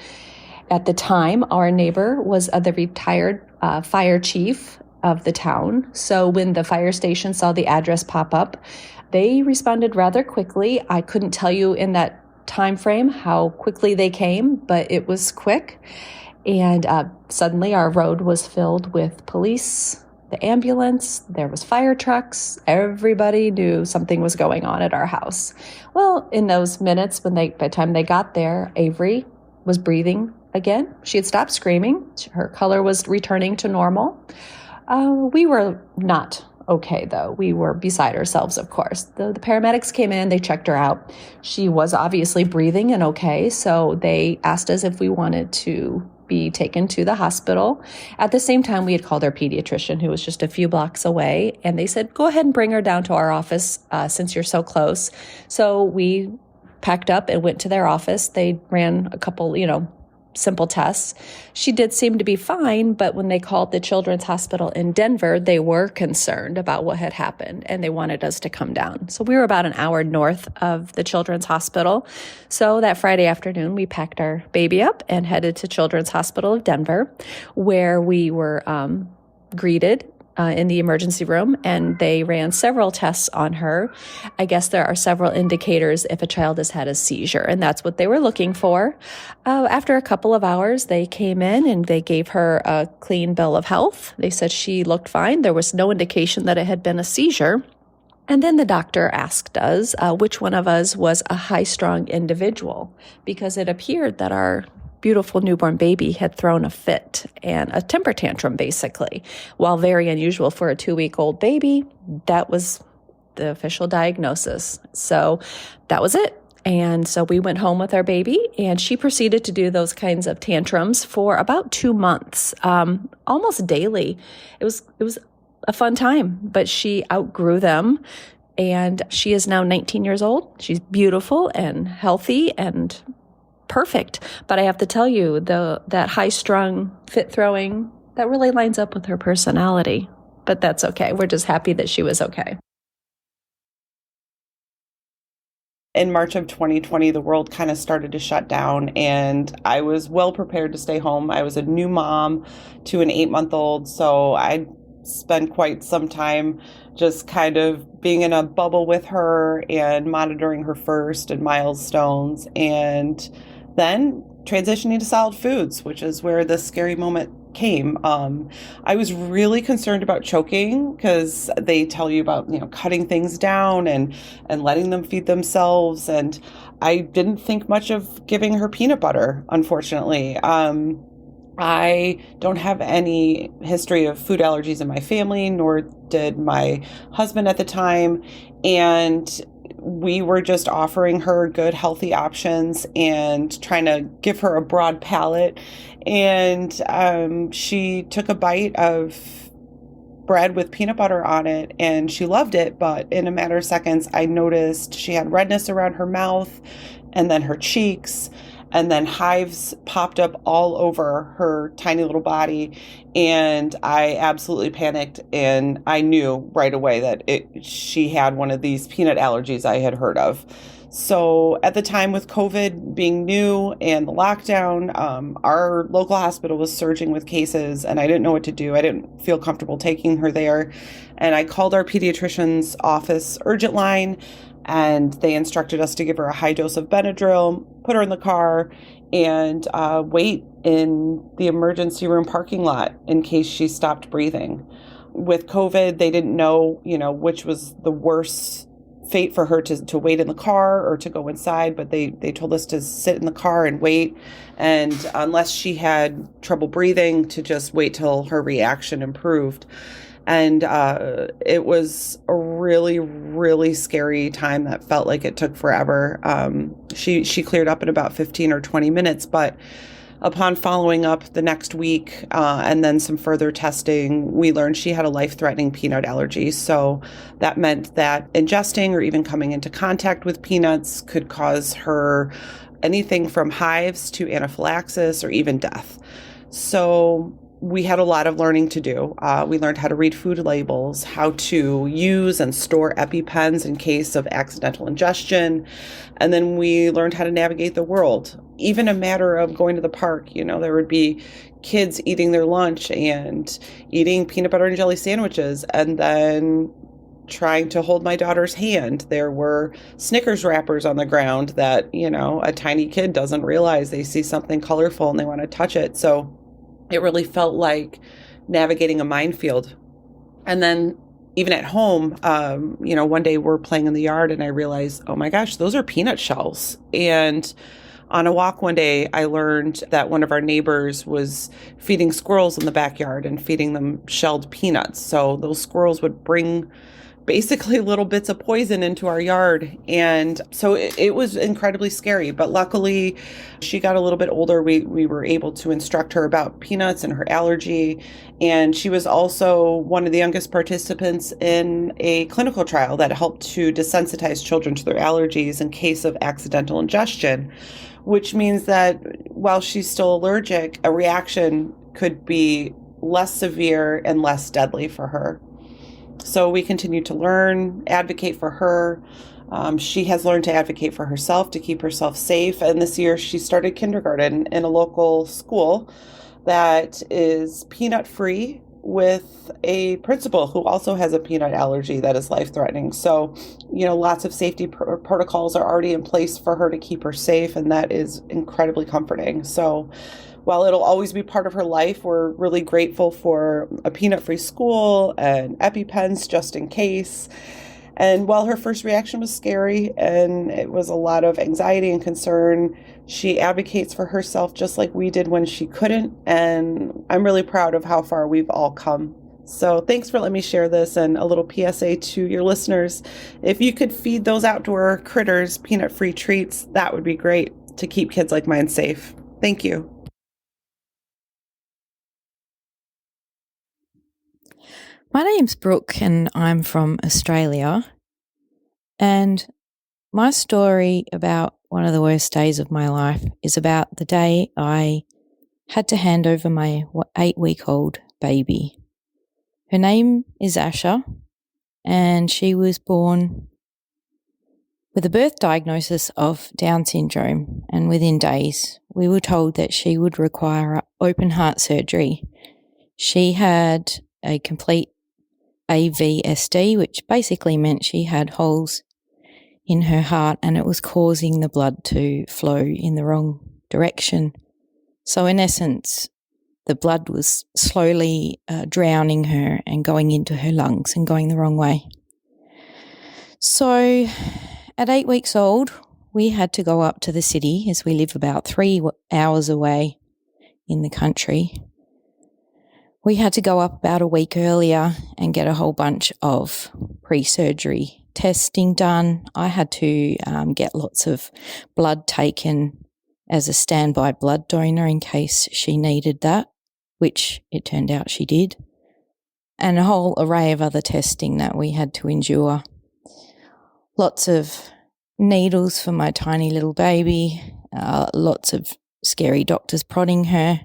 At the time, our neighbor was the retired fire chief of the town. So when the fire station saw the address pop up, they responded rather quickly. I couldn't tell you in that time frame how quickly they came, but it was quick. And suddenly our road was filled with police, the ambulance, there was fire trucks. Everybody knew something was going on at our house. Well, in those minutes, by the time they got there, Avery was breathing again. She had stopped screaming. Her color was returning to normal. We were not okay, though. We were beside ourselves, of course. The paramedics came in, they checked her out. She was obviously breathing and okay, so they asked us if we wanted to be taken to the hospital. At the same time, we had called our pediatrician, who was just a few blocks away, and they said, go ahead and bring her down to our office since you're so close. So we packed up and went to their office. They ran a couple, simple tests. She did seem to be fine, but when they called the Children's Hospital in Denver, they were concerned about what had happened, and they wanted us to come down. So we were about an hour north of the Children's Hospital. So that Friday afternoon, we packed our baby up and headed to Children's Hospital of Denver, where we were greeted in the emergency room, and they ran several tests on her. I guess there are several indicators if a child has had a seizure, and that's what they were looking for. After a couple of hours, they came in and they gave her a clean bill of health. They said she looked fine. There was no indication that it had been a seizure. And then the doctor asked us which one of us was a high-strung individual, because it appeared that our beautiful newborn baby had thrown a fit and a temper tantrum, basically. While very unusual for a 2-week-old baby, that was the official diagnosis. So that was it. And so we went home with our baby, and she proceeded to do those kinds of tantrums for about 2 months, almost daily. It was a fun time, but she outgrew them, and she is now 19 years old. She's beautiful and healthy and perfect. But I have to tell you, that high-strung, fit-throwing, that really lines up with her personality. But that's okay. We're just happy that she was okay. In March of 2020, the world kind of started to shut down, and I was well prepared to stay home. I was a new mom to an 8-month-old, so I spent quite some time just kind of being in a bubble with her and monitoring her first and milestones, and then transitioning to solid foods, which is where the scary moment came. I was really concerned about choking, because they tell you about, cutting things down and letting them feed themselves. And I didn't think much of giving her peanut butter, unfortunately. I don't have any history of food allergies in my family, nor did my husband at the time. And we were just offering her good, healthy options and trying to give her a broad palate. And she took a bite of bread with peanut butter on it, and she loved it. But in a matter of seconds, I noticed she had redness around her mouth and then her cheeks. And then hives popped up all over her tiny little body. And I absolutely panicked. And I knew right away that she had one of these peanut allergies I had heard of. So at the time, with COVID being new and the lockdown, our local hospital was surging with cases, and I didn't know what to do. I didn't feel comfortable taking her there. And I called our pediatrician's office urgent line, and they instructed us to give her a high dose of Benadryl, put her in the car, and wait in the emergency room parking lot in case she stopped breathing. With COVID, they didn't know, which was the worst fate for her, to wait in the car or to go inside, but they told us to sit in the car and wait, and unless she had trouble breathing, to just wait till her reaction improved. And it was a really, really scary time that felt like it took forever. She cleared up in about 15 or 20 minutes, but upon following up the next week and then some further testing, we learned she had a life-threatening peanut allergy. So that meant that ingesting or even coming into contact with peanuts could cause her anything from hives to anaphylaxis or even death. So we had a lot of learning to do. We learned how to read food labels, how to use and store EpiPens in case of accidental ingestion. And then we learned how to navigate the world. Even a matter of going to the park, there would be kids eating their lunch and eating peanut butter and jelly sandwiches and then trying to hold my daughter's hand. There were Snickers wrappers on the ground that, a tiny kid doesn't realize. They see something colorful and they want to touch it. So it really felt like navigating a minefield. And then even at home, one day we're playing in the yard and I realized, oh my gosh, those are peanut shells. And on a walk one day, I learned that one of our neighbors was feeding squirrels in the backyard and feeding them shelled peanuts. So those squirrels would bring basically little bits of poison into our yard. And so it was incredibly scary. But luckily, she got a little bit older. We were able to instruct her about peanuts and her allergy. And she was also one of the youngest participants in a clinical trial that helped to desensitize children to their allergies in case of accidental ingestion, which means that while she's still allergic, a reaction could be less severe and less deadly for her. So we continue to learn, advocate for her. She has learned to advocate for herself, to keep herself safe. And this year she started kindergarten in a local school that is peanut-free with a principal who also has a peanut allergy that is life-threatening. So, lots of safety protocols are already in place for her to keep her safe, and that is incredibly comforting. So while it'll always be part of her life, we're really grateful for a peanut-free school and EpiPens just in case. And while her first reaction was scary and it was a lot of anxiety and concern, she advocates for herself just like we did when she couldn't. And I'm really proud of how far we've all come. So thanks for letting me share this, and a little PSA to your listeners. If you could feed those outdoor critters peanut-free treats, that would be great to keep kids like mine safe. Thank you. My name's Brooke and I'm from Australia, and my story about one of the worst days of my life is about the day I had to hand over my 8-week-old baby. Her name is Asha, and she was born with a birth diagnosis of Down syndrome, and within days we were told that she would require open heart surgery. She had a complete AVSD, which basically meant she had holes in her heart and it was causing the blood to flow in the wrong direction. So in essence, the blood was slowly drowning her and going into her lungs and going the wrong way. So at 8 weeks old, we had to go up to the city, as we live about 3 hours away in the country. We had to go up about a week earlier and get a whole bunch of pre-surgery testing done. I had to get lots of blood taken as a standby blood donor in case she needed that, which it turned out she did, and a whole array of other testing that we had to endure. Lots of needles for my tiny little baby, lots of scary doctors prodding her.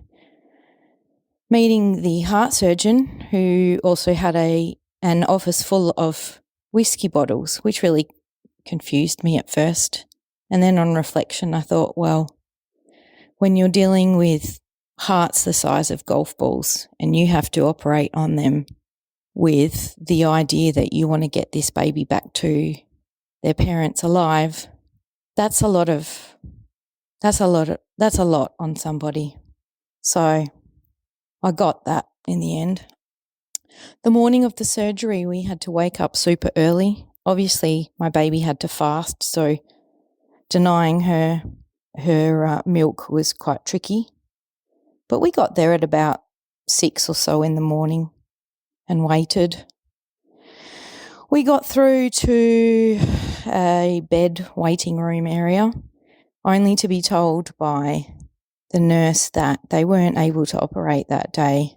Meeting the heart surgeon, who also had an office full of whiskey bottles, which really confused me at first. And then on reflection, I thought, well, when you're dealing with hearts the size of golf balls and you have to operate on them with the idea that you want to get this baby back to their parents alive, that's a lot on somebody. So I got that in the end. The morning of the surgery, we had to wake up super early. Obviously, my baby had to fast, so denying her milk was quite tricky. But we got there at about 6 or so in the morning and waited. We got through to a bed waiting room area, only to be told by the nurse that they weren't able to operate that day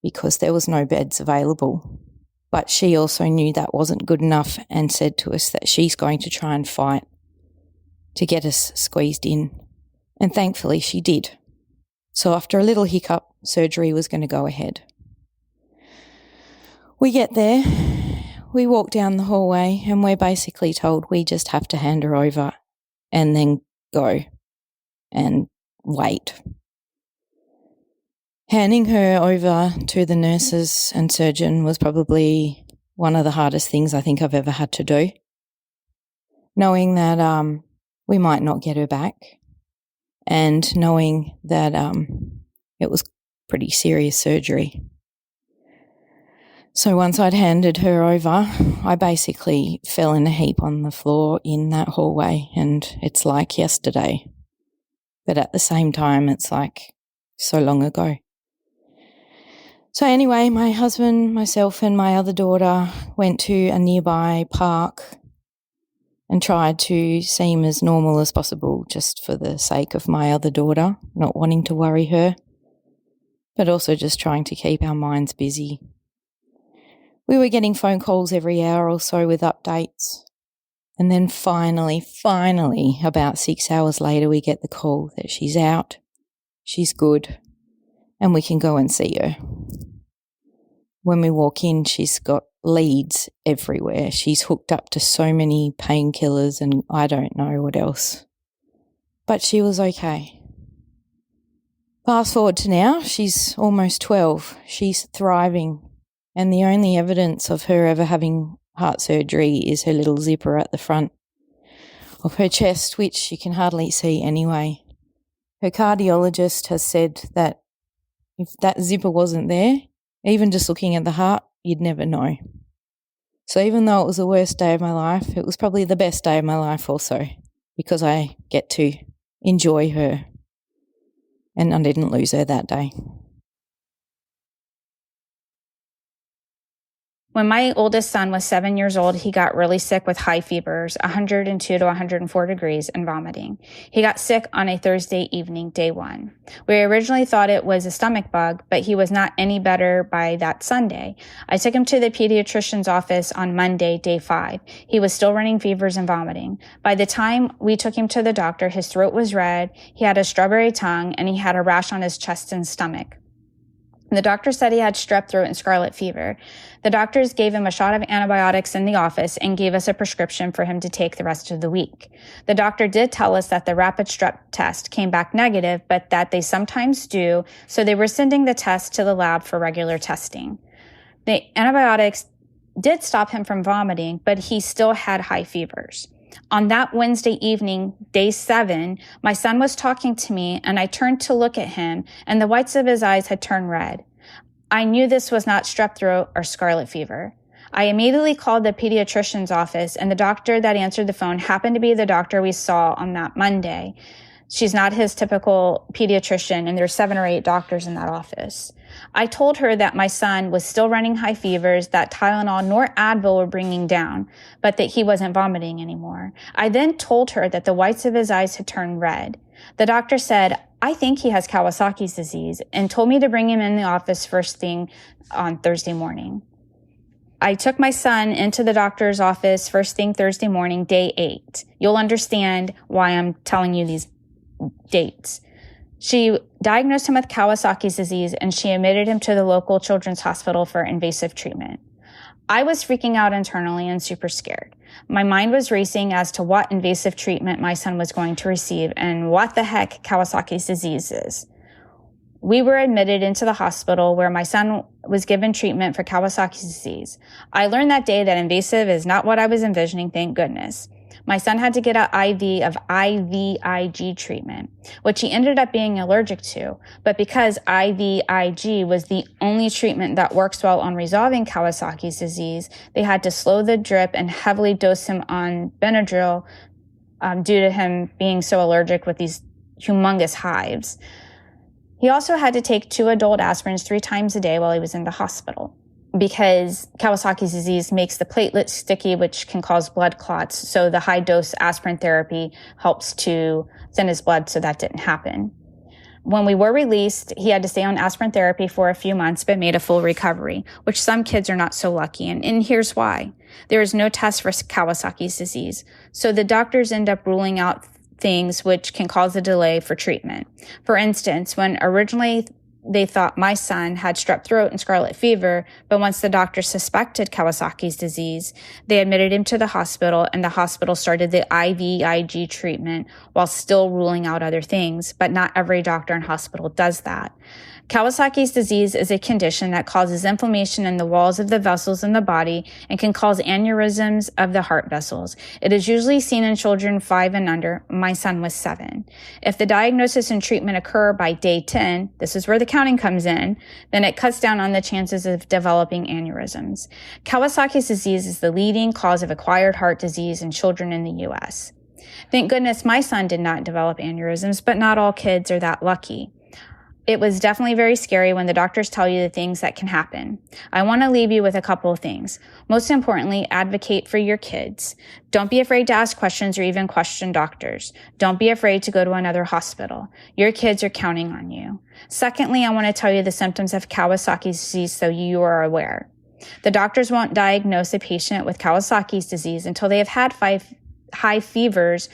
because there was no beds available. But she also knew that wasn't good enough and said to us that she's going to try and fight to get us squeezed in. And thankfully she did. So after a little hiccup, surgery was going to go ahead. We get there, we walk down the hallway, and we're basically told we just have to hand her over and then go and wait. Handing her over to the nurses and surgeon was probably one of the hardest things I think I've ever had to do. Knowing that we might not get her back, and knowing that it was pretty serious surgery. So once I'd handed her over, I basically fell in a heap on the floor in that hallway, and it's like yesterday. But at the same time, it's like so long ago. So anyway, my husband, myself and my other daughter went to a nearby park and tried to seem as normal as possible just for the sake of my other daughter, not wanting to worry her, but also just trying to keep our minds busy. We were getting phone calls every hour or so with updates. And then finally, about 6 hours later, we get the call that she's out, she's good, and we can go and see her. When we walk in, she's got leads everywhere. She's hooked up to so many painkillers and I don't know what else. But she was okay. Fast forward to now, she's almost 12. She's thriving. And the only evidence of her ever having heart surgery is her little zipper at the front of her chest, which you can hardly see anyway. Her cardiologist has said that if that zipper wasn't there, even just looking at the heart, you'd never know. So even though it was the worst day of my life, it was probably the best day of my life also, because I get to enjoy her. And I didn't lose her that day. When my oldest son was 7 years old, he got really sick with high fevers, 102 to 104 degrees, and vomiting. He got sick on a Thursday evening, day 1. We originally thought it was a stomach bug, but he was not any better by that Sunday. I took him to the pediatrician's office on Monday, day 5. He was still running fevers and vomiting. By the time we took him to the doctor, his throat was red, he had a strawberry tongue, and he had a rash on his chest and stomach. The doctor said he had strep throat and scarlet fever. The doctors gave him a shot of antibiotics in the office and gave us a prescription for him to take the rest of the week. The doctor did tell us that the rapid strep test came back negative, but that they sometimes do, so they were sending the test to the lab for regular testing. The antibiotics did stop him from vomiting, but he still had high fevers. On that Wednesday evening, day 7, my son was talking to me and I turned to look at him and the whites of his eyes had turned red. I knew this was not strep throat or scarlet fever. I immediately called the pediatrician's office and the doctor that answered the phone happened to be the doctor we saw on that Monday. She's not his typical pediatrician and there's 7 or 8 doctors in that office. I told her that my son was still running high fevers, that Tylenol nor Advil were bringing down, but that he wasn't vomiting anymore. I then told her that the whites of his eyes had turned red. The doctor said, I think he has Kawasaki's disease, and told me to bring him in the office first thing on Thursday morning. I took my son into the doctor's office first thing Thursday morning, day 8. You'll understand why I'm telling you these dates. She diagnosed him with Kawasaki's disease and she admitted him to the local children's hospital for invasive treatment. I was freaking out internally and super scared. My mind was racing as to what invasive treatment my son was going to receive and what the heck Kawasaki's disease is. We were admitted into the hospital where my son was given treatment for Kawasaki's disease. I learned that day that invasive is not what I was envisioning, thank goodness. My son had to get an IV of IVIG treatment, which he ended up being allergic to. But because IVIG was the only treatment that works well on resolving Kawasaki's disease, they had to slow the drip and heavily dose him on Benadryl due to him being so allergic with these humongous hives. He also had to take 2 adult aspirins 3 times a day while he was in the hospital. because Kawasaki's disease makes the platelets sticky, which can cause blood clots. So the high dose aspirin therapy helps to thin his blood so that didn't happen. When we were released, he had to stay on aspirin therapy for a few months, but made a full recovery, which some kids are not so lucky. And here's why. There is no test for Kawasaki's disease. So the doctors end up ruling out things which can cause a delay for treatment. For instance, when originally they thought my son had strep throat and scarlet fever, but once the doctor suspected Kawasaki's disease, they admitted him to the hospital, and the hospital started the IVIG treatment while still ruling out other things, but not every doctor and hospital does that. Kawasaki's disease is a condition that causes inflammation in the walls of the vessels in the body and can cause aneurysms of the heart vessels. It is usually seen in children 5 and under. My son was 7. If the diagnosis and treatment occur by day 10, this is where the counting comes in, then it cuts down on the chances of developing aneurysms. Kawasaki's disease is the leading cause of acquired heart disease in children in the U.S. Thank goodness my son did not develop aneurysms, but not all kids are that lucky. It was definitely very scary when the doctors tell you the things that can happen. I want to leave you with a couple of things. Most importantly, advocate for your kids. Don't be afraid to ask questions or even question doctors. Don't be afraid to go to another hospital. Your kids are counting on you. Secondly, I want to tell you the symptoms of Kawasaki's disease so you are aware. The doctors won't diagnose a patient with Kawasaki's disease until they have had 5 high fevers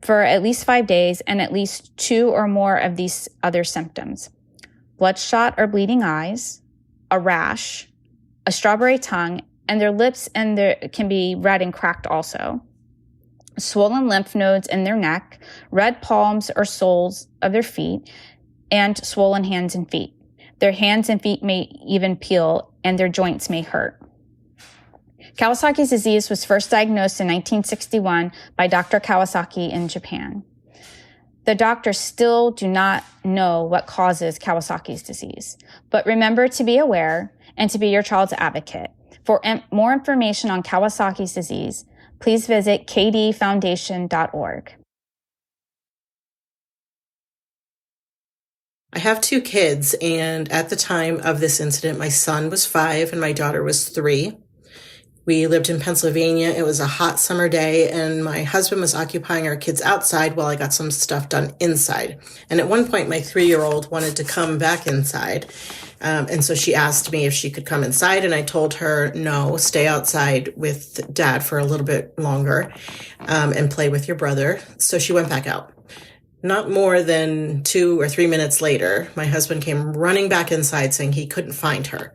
for at least 5 days and at least 2 or more of these other symptoms: bloodshot or bleeding eyes, a rash, a strawberry tongue, and their lips and can be red and cracked also, swollen lymph nodes in their neck, red palms or soles of their feet, and swollen hands and feet. Their hands and feet may even peel, and their joints may hurt. Kawasaki's disease was first diagnosed in 1961 by Dr. Kawasaki in Japan. The doctors still do not know what causes Kawasaki's disease, but remember to be aware and to be your child's advocate. For more information on Kawasaki's disease, please visit kdfoundation.org. I have 2 kids, and at the time of this incident, my son was 5 and my daughter was 3. We lived in Pennsylvania. It was a hot summer day, and my husband was occupying our kids outside while I got some stuff done inside. And at one point, my 3-year-old wanted to come back inside. And so she asked me if she could come inside, and I told her, no, stay outside with Dad for a little bit longer and play with your brother. So she went back out. Not more than 2 or 3 minutes later, my husband came running back inside saying he couldn't find her.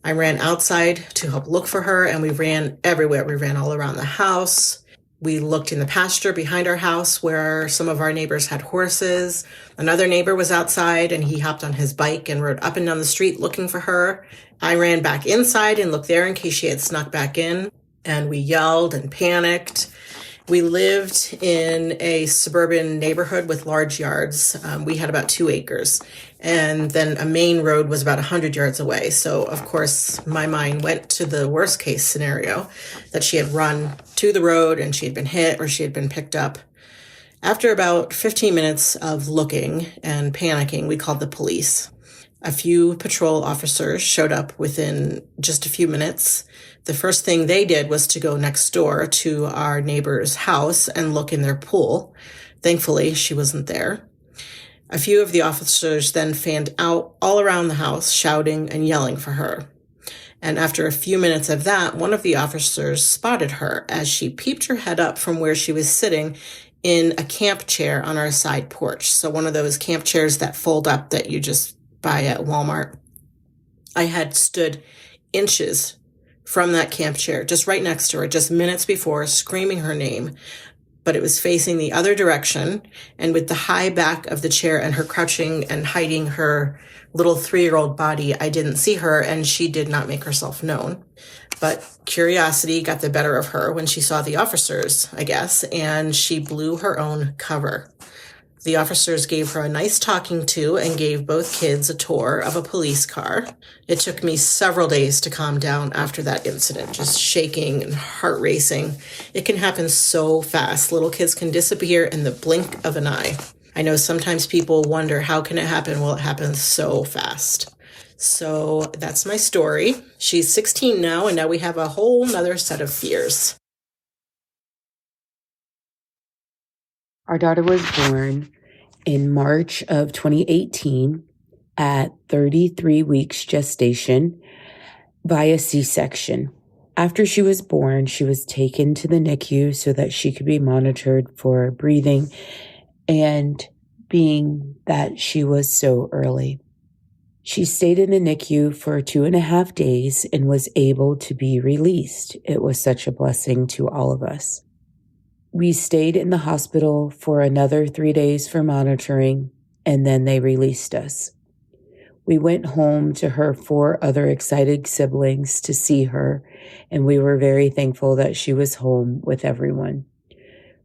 I ran outside to help look for her, and we ran everywhere. We ran all around the house. We looked in the pasture behind our house where some of our neighbors had horses. Another neighbor was outside, and he hopped on his bike and rode up and down the street looking for her. I ran back inside and looked there in case she had snuck back in, and we yelled and panicked. We lived in a suburban neighborhood with large yards. We had about 2 acres. And then a main road was about 100 yards away. So, of course, my mind went to the worst case scenario, that she had run to the road and she had been hit or she had been picked up. After about 15 minutes of looking and panicking, we called the police. A few patrol officers showed up within just a few minutes. The first thing they did was to go next door to our neighbor's house and look in their pool. Thankfully, she wasn't there. A few of the officers then fanned out all around the house, shouting and yelling for her. And after a few minutes of that, one of the officers spotted her as she peeped her head up from where she was sitting in a camp chair on our side porch. So one of those camp chairs that fold up that you just buy at Walmart. I had stood inches from that camp chair, just right next to her, just minutes before, screaming her name. But it was facing the other direction, and with the high back of the chair and her crouching and hiding her little 3-year-old body, I didn't see her, and she did not make herself known. But curiosity got the better of her when she saw the officers, I guess, and she blew her own cover. The officers gave her a nice talking to and gave both kids a tour of a police car. It took me several days to calm down after that incident, just shaking and heart racing. It can happen so fast. Little kids can disappear in the blink of an eye. I know sometimes people wonder, how can it happen? Well, it happens so fast. So that's my story. She's 16 now, and now we have a whole nother set of fears. Our daughter was born in March of 2018 at 33 weeks gestation via C-section. After she was born, she was taken to the NICU so that she could be monitored for breathing, and being that she was so early. She stayed in the NICU for 2.5 days and was able to be released. It was such a blessing to all of us. We stayed in the hospital for another 3 days for monitoring, and then they released us. We went home to her 4 other excited siblings to see her, and we were very thankful that she was home with everyone.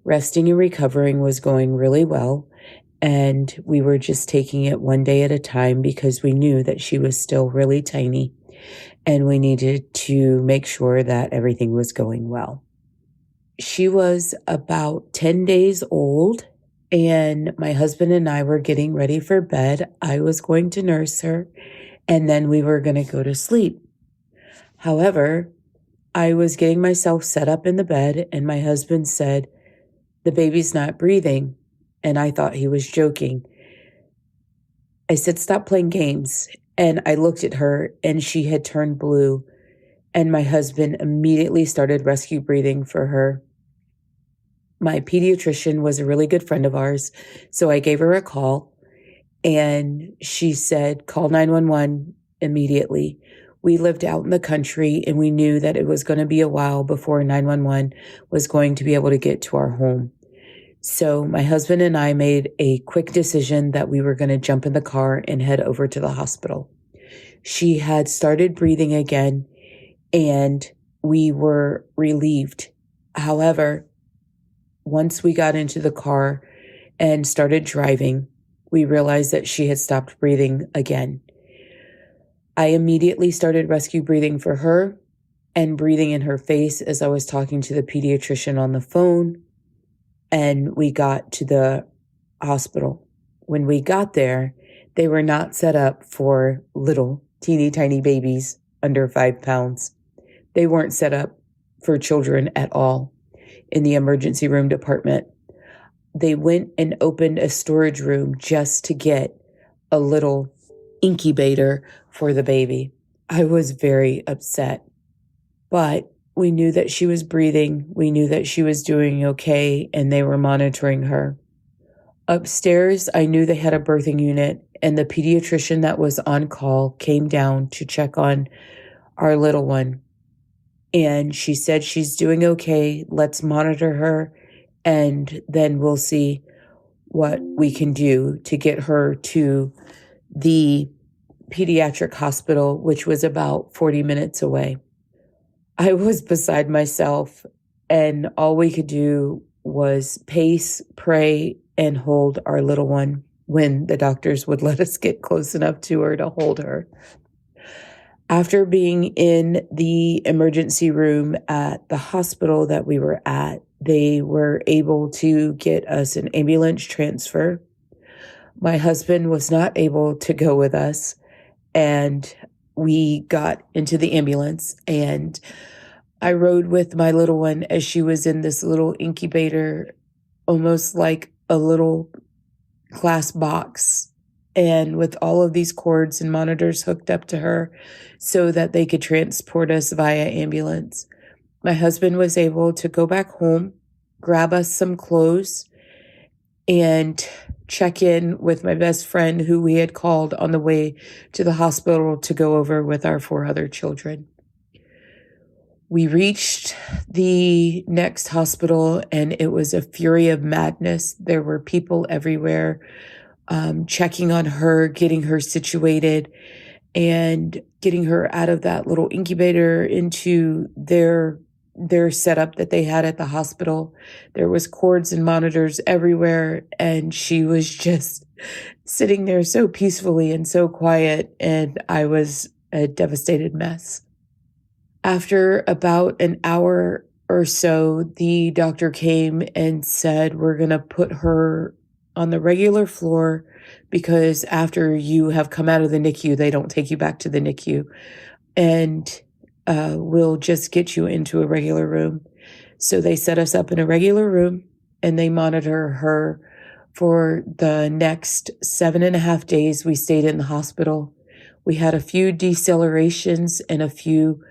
Resting and recovering was going really well, and we were just taking it one day at a time because we knew that she was still really tiny, and we needed to make sure that everything was going well. She was about 10 days old, and my husband and I were getting ready for bed. I was going to nurse her, and then we were going to go to sleep. However, I was getting myself set up in the bed, and my husband said, "The baby's not breathing." And I thought he was joking. I said, "Stop playing games." And I looked at her, and she had turned blue. And my husband immediately started rescue breathing for her. My pediatrician was a really good friend of ours, so I gave her a call, and she said, "Call 911 immediately." We lived out in the country, and we knew that it was going to be a while before 911 was going to be able to get to our home. So my husband and I made a quick decision that we were going to jump in the car and head over to the hospital. She had started breathing again, and we were relieved. However, once we got into the car and started driving, we realized that she had stopped breathing again. I immediately started rescue breathing for her and breathing in her face as I was talking to the pediatrician on the phone, and we got to the hospital. When we got there, they were not set up for little, teeny tiny babies under 5 pounds. They weren't set up for children at all in the emergency room department. They went and opened a storage room just to get a little incubator for the baby. I was very upset, but we knew that she was breathing. We knew that she was doing okay, and they were monitoring her. Upstairs, I knew they had a birthing unit, and the pediatrician that was on call came down to check on our little one. And she said, "She's doing okay. Let's monitor her, and then we'll see what we can do to get her to the pediatric hospital," which was about 40 minutes away. I was beside myself, and all we could do was pace, pray, and hold our little one when the doctors would let us get close enough to her to hold her. After being in the emergency room at the hospital that we were at, they were able to get us an ambulance transfer. My husband was not able to go with us, and we got into the ambulance, and I rode with my little one as she was in this little incubator, almost like a little glass box, and with all of these cords and monitors hooked up to her so that they could transport us via ambulance. My husband was able to go back home, grab us some clothes, and check in with my best friend who we had called on the way to the hospital to go over with our 4 other children. We reached the next hospital, and it was a fury of madness. There were people everywhere checking on her, getting her situated, and getting her out of that little incubator into their setup that they had at the hospital. There was cords and monitors everywhere, and she was just sitting there so peacefully and so quiet, and I was a devastated mess. After about an hour or so, the doctor came and said, "We're going to put her on the regular floor because after you have come out of the NICU, they don't take you back to the NICU. And we'll just get you into a regular room. So they set us up in a regular room and they monitor her for the next 7.5 days. We stayed in the hospital. We had a few decelerations and a few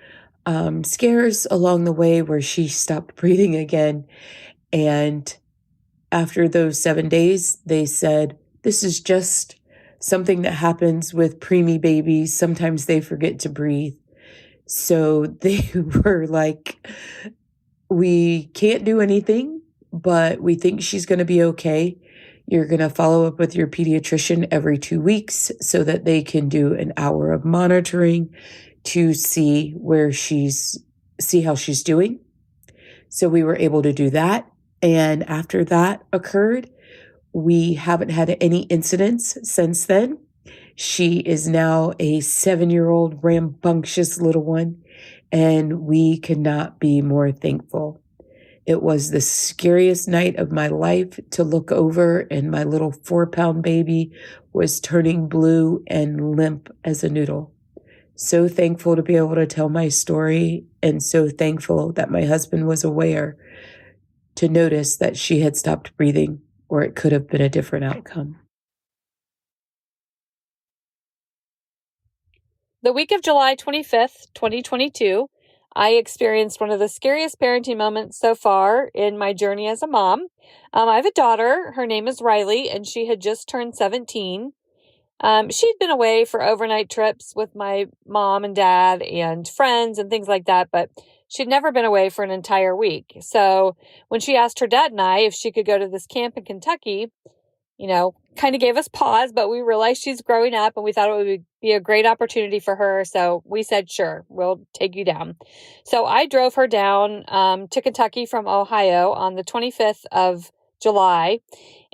scares along the way where she stopped breathing again. And after those 7 days, they said, this is just something that happens with preemie babies. Sometimes they forget to breathe. So they were like, we can't do anything, but we think she's going to be okay. You're going to follow up with your pediatrician every 2 weeks so that they can do an hour of monitoring to see how she's doing. So we were able to do that. And after that occurred, we haven't had any incidents since then. She is now a 7-year-old rambunctious little one, and we could not be more thankful. It was the scariest night of my life to look over, and my little 4-pound baby was turning blue and limp as a noodle. So thankful to be able to tell my story, and so thankful that my husband was aware to notice that she had stopped breathing, or it could have been a different outcome. The week of July 25th, 2022, I experienced one of the scariest parenting moments so far in my journey as a mom. I have a daughter. Her name is Riley, and she had just turned 17. She'd been away for overnight trips with my mom and dad and friends and things like that, but she'd never been away for an entire week. So when she asked her dad and I if she could go to this camp in Kentucky, kind of gave us pause, but we realized she's growing up and we thought it would be a great opportunity for her. So we said, sure, we'll take you down. So I drove her down to Kentucky from Ohio on the 25th of July.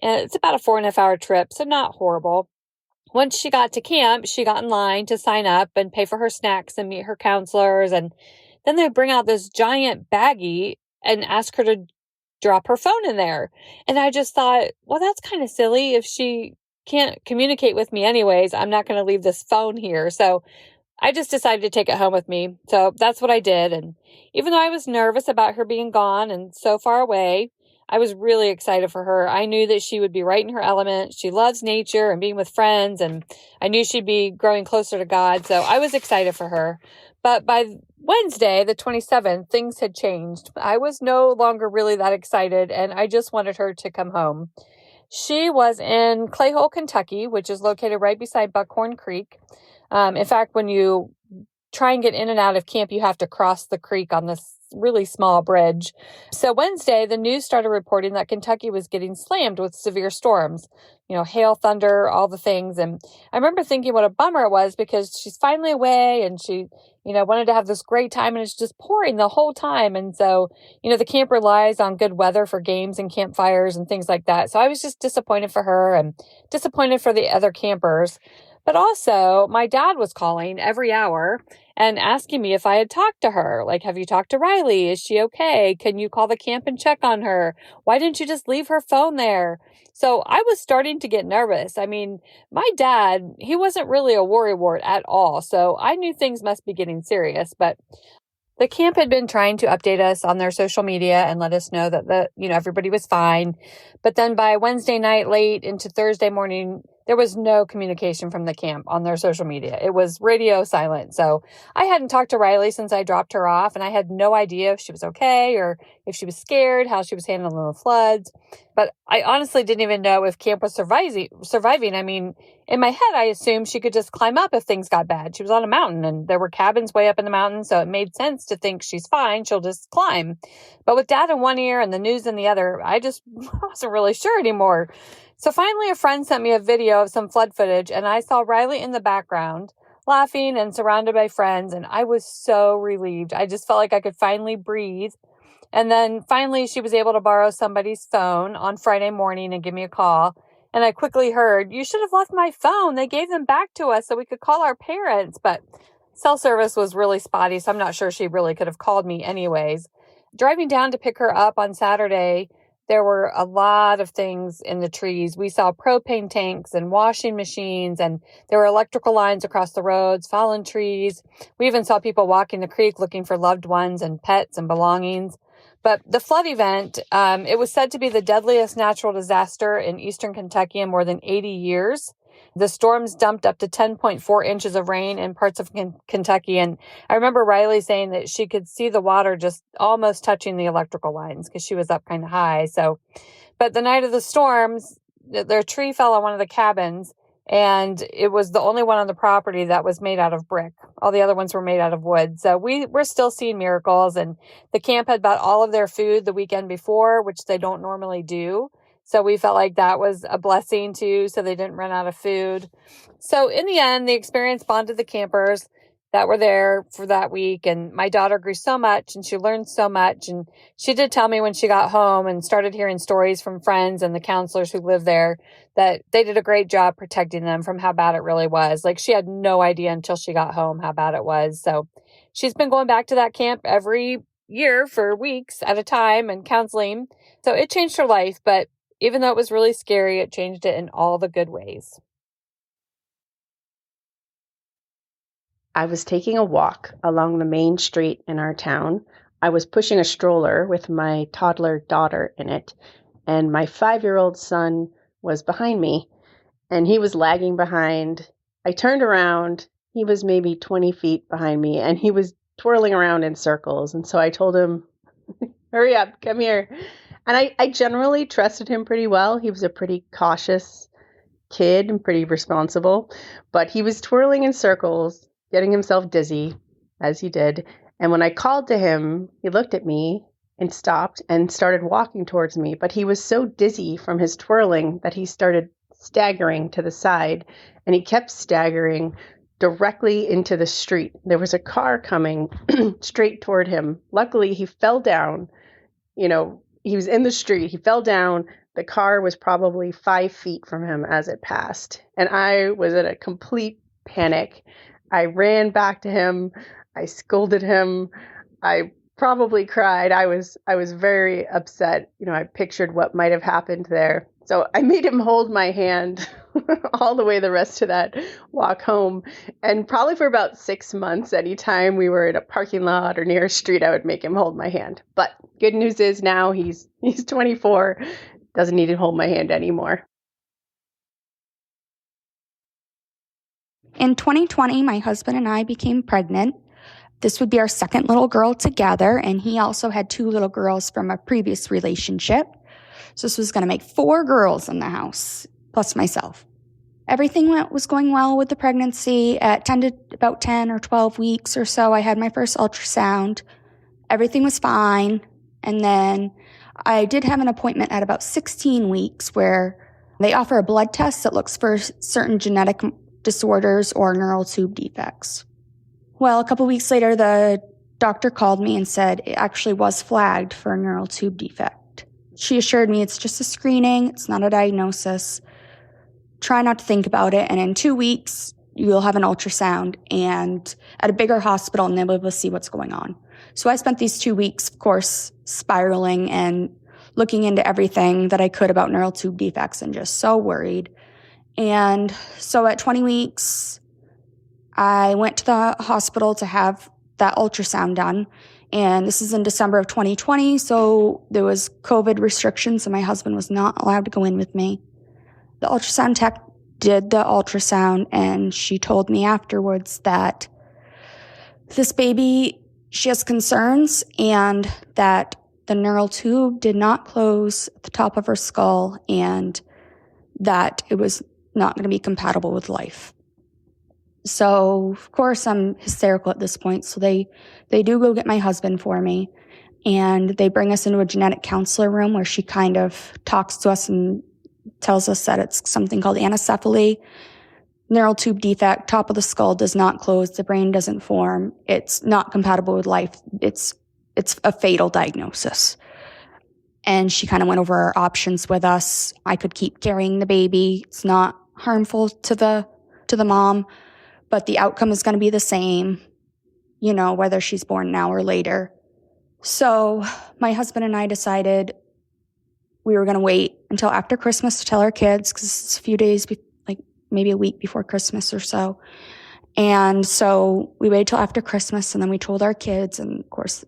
And it's about a 4.5-hour trip, so not horrible. Once she got to camp, she got in line to sign up and pay for her snacks and meet her counselors. And then they bring out this giant baggie and ask her to drop her phone in there. And I just thought, well, that's kind of silly. If she can't communicate with me anyways, I'm not going to leave this phone here. So I just decided to take it home with me. So that's what I did. And even though I was nervous about her being gone and so far away, I was really excited for her. I knew that she would be right in her element. She loves nature and being with friends, and I knew she'd be growing closer to God. So I was excited for her. But by Wednesday, the 27th, things had changed. I was no longer really that excited, and I just wanted her to come home. She was in Clayhole, Kentucky, which is located right beside Buckhorn Creek. In fact, when you try and get in and out of camp, you have to cross the creek on this really small bridge. So Wednesday, the news started reporting that Kentucky was getting slammed with severe storms, hail, thunder, all the things. And I remember thinking what a bummer it was because she's finally away and she, wanted to have this great time, and it's just pouring the whole time. And so, the camp relies on good weather for games and campfires and things like that. So I was just disappointed for her and disappointed for the other campers. But also, my dad was calling every hour and asking me if I had talked to her. Like, have you talked to Riley? Is she okay? Can you call the camp and check on her? Why didn't you just leave her phone there? So I was starting to get nervous. I mean, my dad, he wasn't really a worrywart at all. So I knew things must be getting serious. But the camp had been trying to update us on their social media and let us know that everybody was fine. But then by Wednesday night, late into Thursday morning, there was no communication from the camp on their social media. It was radio silent. So I hadn't talked to Riley since I dropped her off, and I had no idea if she was okay or if she was scared, how she was handling the floods. But I honestly didn't even know if camp was surviving. I mean, in my head, I assumed she could just climb up if things got bad. She was on a mountain and there were cabins way up in the mountain. So it made sense to think she's fine. She'll just climb. But with dad in one ear and the news in the other, I just wasn't really sure anymore. So finally, a friend sent me a video of some flood footage, and I saw Riley in the background laughing and surrounded by friends. And I was so relieved. I just felt like I could finally breathe. And then finally, she was able to borrow somebody's phone on Friday morning and give me a call. And I quickly heard, you should have left my phone. They gave them back to us so we could call our parents. But cell service was really spotty, so I'm not sure she really could have called me anyways. Driving down to pick her up on Saturday, there were a lot of things in the trees. We saw propane tanks and washing machines, and there were electrical lines across the roads, fallen trees. We even saw people walking the creek looking for loved ones and pets and belongings. But the flood event, it was said to be the deadliest natural disaster in eastern Kentucky in more than 80 years. The storms dumped up to 10.4 inches of rain in parts of Kentucky. And I remember Riley saying that she could see the water just almost touching the electrical lines because she was up kind of high. But the night of the storms, their tree fell on one of the cabins, and it was the only one on the property that was made out of brick. All the other ones were made out of wood. So we're still seeing miracles. And the camp had bought all of their food the weekend before, which they don't normally do. So we felt like that was a blessing too, so they didn't run out of food. So in the end, the experience bonded the campers that were there for that week. And my daughter grew so much and she learned so much. And she did tell me when she got home and started hearing stories from friends and the counselors who live there that they did a great job protecting them from how bad it really was. Like, she had no idea until she got home how bad it was. So she's been going back to that camp every year for weeks at a time and counseling. So it changed her life, but even though it was really scary, it changed it in all the good ways. I was taking a walk along the main street in our town. I was pushing a stroller with my toddler daughter in it, and my 5-year-old son was behind me, and he was lagging behind. I turned around. He was maybe 20 feet behind me, and he was twirling around in circles. And so I told him, hurry up, come here. And I generally trusted him pretty well. He was a pretty cautious kid and pretty responsible, but he was twirling in circles, getting himself dizzy, as he did. And when I called to him, he looked at me and stopped and started walking towards me. But he was so dizzy from his twirling that he started staggering to the side, and he kept staggering directly into the street. There was a car coming straight toward him. Luckily, he fell down. He was in the street. He fell down. The car was probably 5 feet from him as it passed. And I was in a complete panic. I ran back to him. I scolded him. I probably cried. I was very upset. I pictured what might have happened there. So I made him hold my hand all the way the rest of that walk home. And probably for about 6 months, anytime we were in a parking lot or near a street, I would make him hold my hand. But good news is now he's 24, doesn't need to hold my hand anymore. In 2020, my husband and I became pregnant. This would be our second little girl together, and he also had 2 little girls from a previous relationship. So this was going to make 4 girls in the house, plus myself. Everything was going well with the pregnancy. At about 10 or 12 weeks or so, I had my first ultrasound. Everything was fine. And then I did have an appointment at about 16 weeks where they offer a blood test that looks for certain genetic disorders or neural tube defects. Well, a couple weeks later, the doctor called me and said it actually was flagged for a neural tube defect. She assured me it's just a screening, it's not a diagnosis. Try not to think about it, and in 2 weeks, you'll have an ultrasound and at a bigger hospital, and they'll be able to see what's going on. So I spent these 2 weeks, of course, spiraling and looking into everything that I could about neural tube defects and just so worried. And so at 20 weeks, I went to the hospital to have that ultrasound done. And this is in December of 2020, so there was COVID restrictions, so my husband was not allowed to go in with me. The ultrasound tech did the ultrasound, and she told me afterwards that this baby, she has concerns, and that the neural tube did not close at the top of her skull, and that it was not going to be compatible with life. So, of course, I'm hysterical at this point. So they do go get my husband for me, and they bring us into a genetic counselor room where she kind of talks to us and tells us that it's something called anencephaly, neural tube defect, top of the skull does not close, the brain doesn't form, it's not compatible with life, it's a fatal diagnosis. And she kind of went over our options with us. I could keep carrying the baby. It's not harmful to the mom, but the outcome is going to be the same, whether she's born now or later. So my husband and I decided we were going to wait until after Christmas to tell our kids because it's a few days, like maybe a week before Christmas or so. And so we waited till after Christmas, and then we told our kids, and of course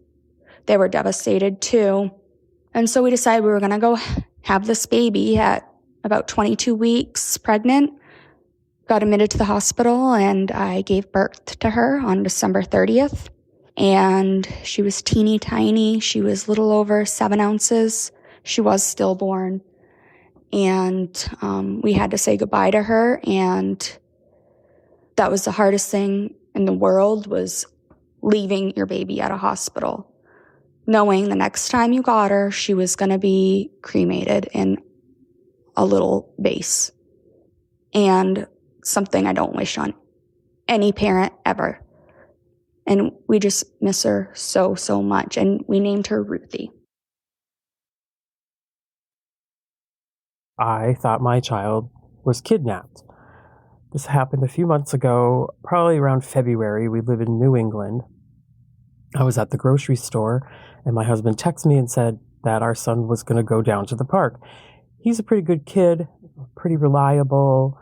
they were devastated too. And so we decided we were going to go have this baby at about 22 weeks pregnant. Got admitted to the hospital, and I gave birth to her on December 30th. And she was teeny tiny. She was a little over 7 ounces. She was stillborn. And we had to say goodbye to her. And that was the hardest thing in the world, was leaving your baby at a hospital, knowing the next time you got her, she was going to be cremated in a little vase. And something I don't wish on any parent ever. And we just miss her so, so much. And we named her Ruthie. I thought my child was kidnapped. This happened a few months ago, probably around February. We live in New England. I was at the grocery store, and my husband texted me and said that our son was going to go down to the park. He's a pretty good kid, pretty reliable.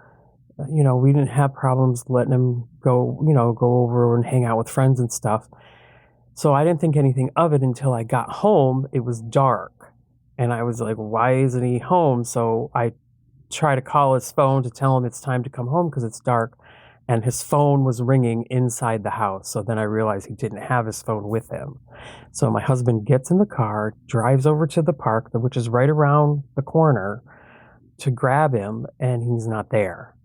You know, we didn't have problems letting him go over and hang out with friends and stuff. So I didn't think anything of it until I got home. It was dark. And I was like, why isn't he home? So I tried to call his phone to tell him it's time to come home because it's dark. And his phone was ringing inside the house. So then I realized he didn't have his phone with him. So my husband gets in the car, drives over to the park, which is right around the corner, to grab him, and he's not there.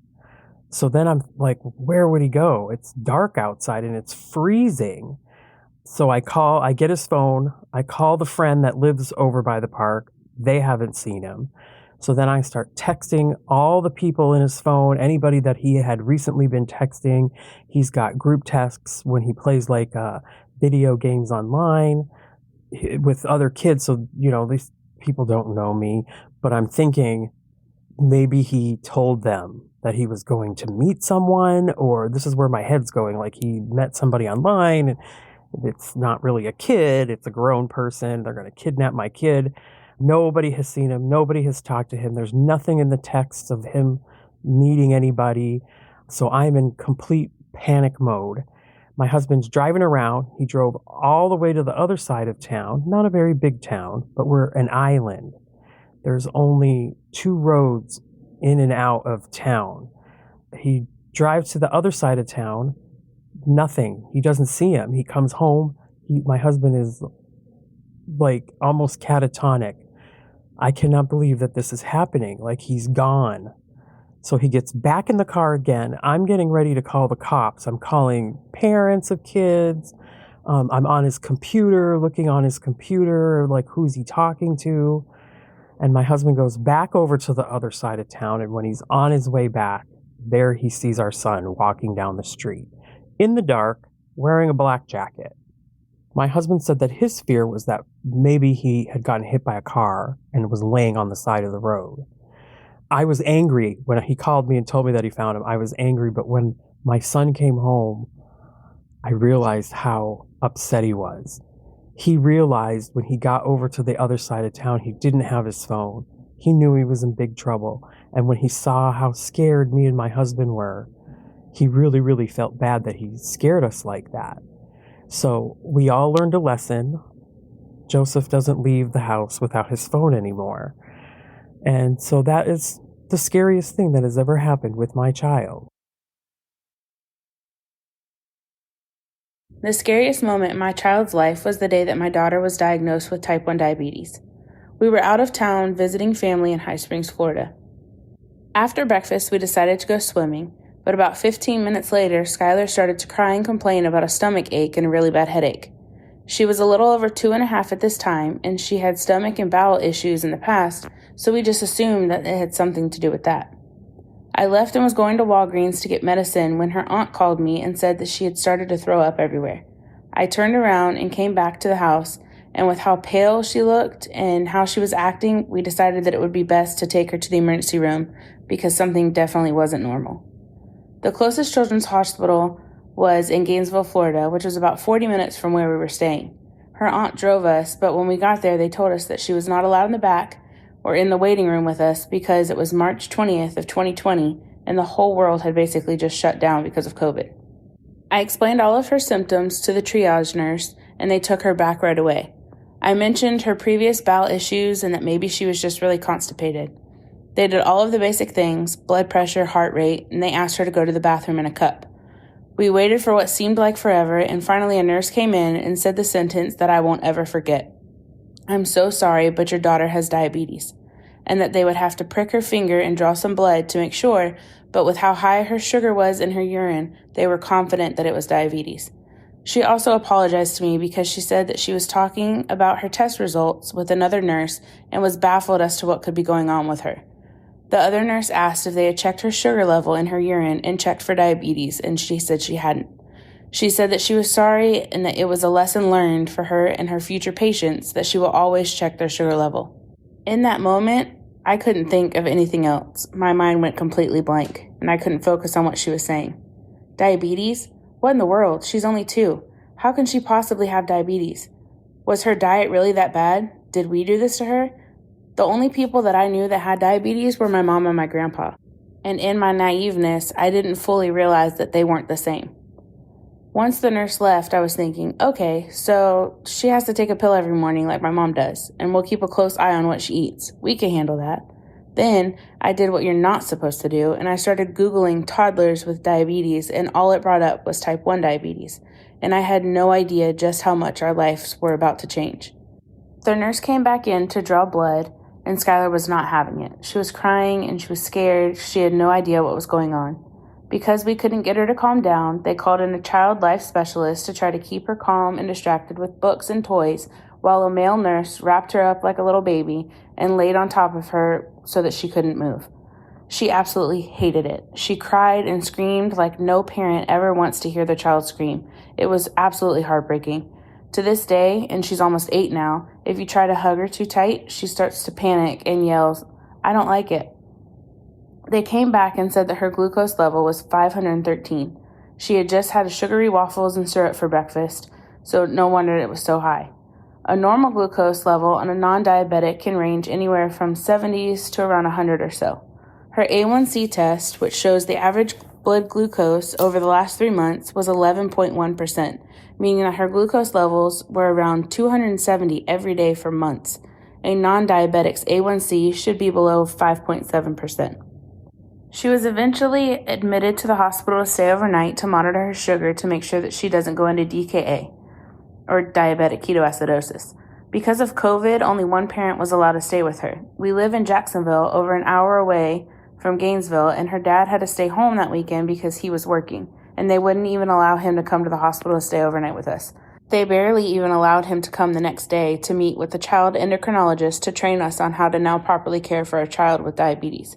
So then I'm like, where would he go? It's dark outside and it's freezing. So I get his phone. I call the friend that lives over by the park. They haven't seen him. So then I start texting all the people in his phone, anybody that he had recently been texting. He's got group texts when he plays like video games online with other kids. So, these people don't know me, but I'm thinking maybe he told them that he was going to meet someone, or this is where my head's going. Like he met somebody online and it's not really a kid. It's a grown person. They're going to kidnap my kid. Nobody has seen him. Nobody has talked to him. There's nothing in the texts of him meeting anybody. So I'm in complete panic mode. My husband's driving around. He drove all the way to the other side of town. Not a very big town, but we're an island. There's only 2 roads in and out of town. He drives to the other side of town. Nothing. He doesn't see him. He comes home. My husband is like almost catatonic. I cannot believe that this is happening. Like he's gone. So he gets back in the car again. I'm getting ready to call the cops. I'm calling parents of kids. I'm on his computer, looking on his computer, like who's he talking to? And my husband goes back over to the other side of town. And when he's on his way back, there he sees our son walking down the street in the dark, wearing a black jacket. My husband said that his fear was that maybe he had gotten hit by a car and was laying on the side of the road. I was angry when he called me and told me that he found him. I was angry, but when my son came home, I realized how upset he was. He realized when he got over to the other side of town, he didn't have his phone. He knew he was in big trouble. And when he saw how scared me and my husband were, he really, really felt bad that he scared us like that. So we all learned a lesson. Joseph doesn't leave the house without his phone anymore. And so that is the scariest thing that has ever happened with my child. The scariest moment in my child's life was the day that my daughter was diagnosed with type 1 diabetes. We were out of town visiting family in High Springs, Florida. After breakfast, we decided to go swimming, but about 15 minutes later, Skylar started to cry and complain about a stomach ache and a really bad headache. She was a little over 2.5 at this time, and she had stomach and bowel issues in the past, so we just assumed that it had something to do with that. I left and was going to Walgreens to get medicine when her aunt called me and said that she had started to throw up everywhere. I turned around and came back to the house, and with how pale she looked and how she was acting, we decided that it would be best to take her to the emergency room because something definitely wasn't normal. The closest children's hospital was in Gainesville, Florida, which was about 40 minutes from where we were staying. Her aunt drove us, but when we got there, they told us that she was not allowed in the back. or in the waiting room with us because it was March 20th of 2020 and the whole world had basically just shut down because of COVID. I explained all of her symptoms to the triage nurse and they took her back right away. I mentioned her previous bowel issues and that maybe she was just really constipated. They did all of the basic things, blood pressure, heart rate, and they asked her to go to the bathroom in a cup. We waited for what seemed like forever, and finally a nurse came in and said the sentence that I won't ever forget. "I'm so sorry, but your daughter has diabetes," and that they would have to prick her finger and draw some blood to make sure, but with how high her sugar was in her urine, they were confident that it was diabetes. She also apologized to me because she said that she was talking about her test results with another nurse and was baffled as to what could be going on with her. The other nurse asked if they had checked her sugar level in her urine and checked for diabetes, and she said she hadn't. She said that she was sorry and that it was a lesson learned for her and her future patients that she will always check their sugar level. In that moment, I couldn't think of anything else. My mind went completely blank, and I couldn't focus on what she was saying. Diabetes? What in the world? She's only 2. How can she possibly have diabetes? Was her diet really that bad? Did we do this to her? The only people that I knew that had diabetes were my mom and my grandpa. And in my naiveness, I didn't fully realize that they weren't the same. Once the nurse left, I was thinking, okay, so she has to take a pill every morning like my mom does, and we'll keep a close eye on what she eats. We can handle that. Then I did what you're not supposed to do, and I started Googling toddlers with diabetes, and all it brought up was type 1 diabetes, and I had no idea just how much our lives were about to change. The nurse came back in to draw blood, and Skylar was not having it. She was crying, and she was scared. She had no idea what was going on. Because we couldn't get her to calm down, they called in a child life specialist to try to keep her calm and distracted with books and toys, while a male nurse wrapped her up like a little baby and laid on top of her so that she couldn't move. She absolutely hated it. She cried and screamed like no parent ever wants to hear their child scream. It was absolutely heartbreaking. To this day, and she's almost 8 now, if you try to hug her too tight, she starts to panic and yells, "I don't like it." They came back and said that her glucose level was 513. She had just had sugary waffles and syrup for breakfast, so no wonder it was so high. A normal glucose level on a non-diabetic can range anywhere from 70s to around 100 or so. Her A1C test, which shows the average blood glucose over the last 3 months, was 11.1%, meaning that her glucose levels were around 270 every day for months. A non-diabetic's A1C should be below 5.7%. She was eventually admitted to the hospital to stay overnight to monitor her sugar to make sure that she doesn't go into DKA, or diabetic ketoacidosis. Because of COVID, only one parent was allowed to stay with her. We live in Jacksonville, over an hour away from Gainesville, and her dad had to stay home that weekend because he was working, and they wouldn't even allow him to come to the hospital to stay overnight with us. They barely even allowed him to come the next day to meet with the child endocrinologist to train us on how to now properly care for a child with diabetes.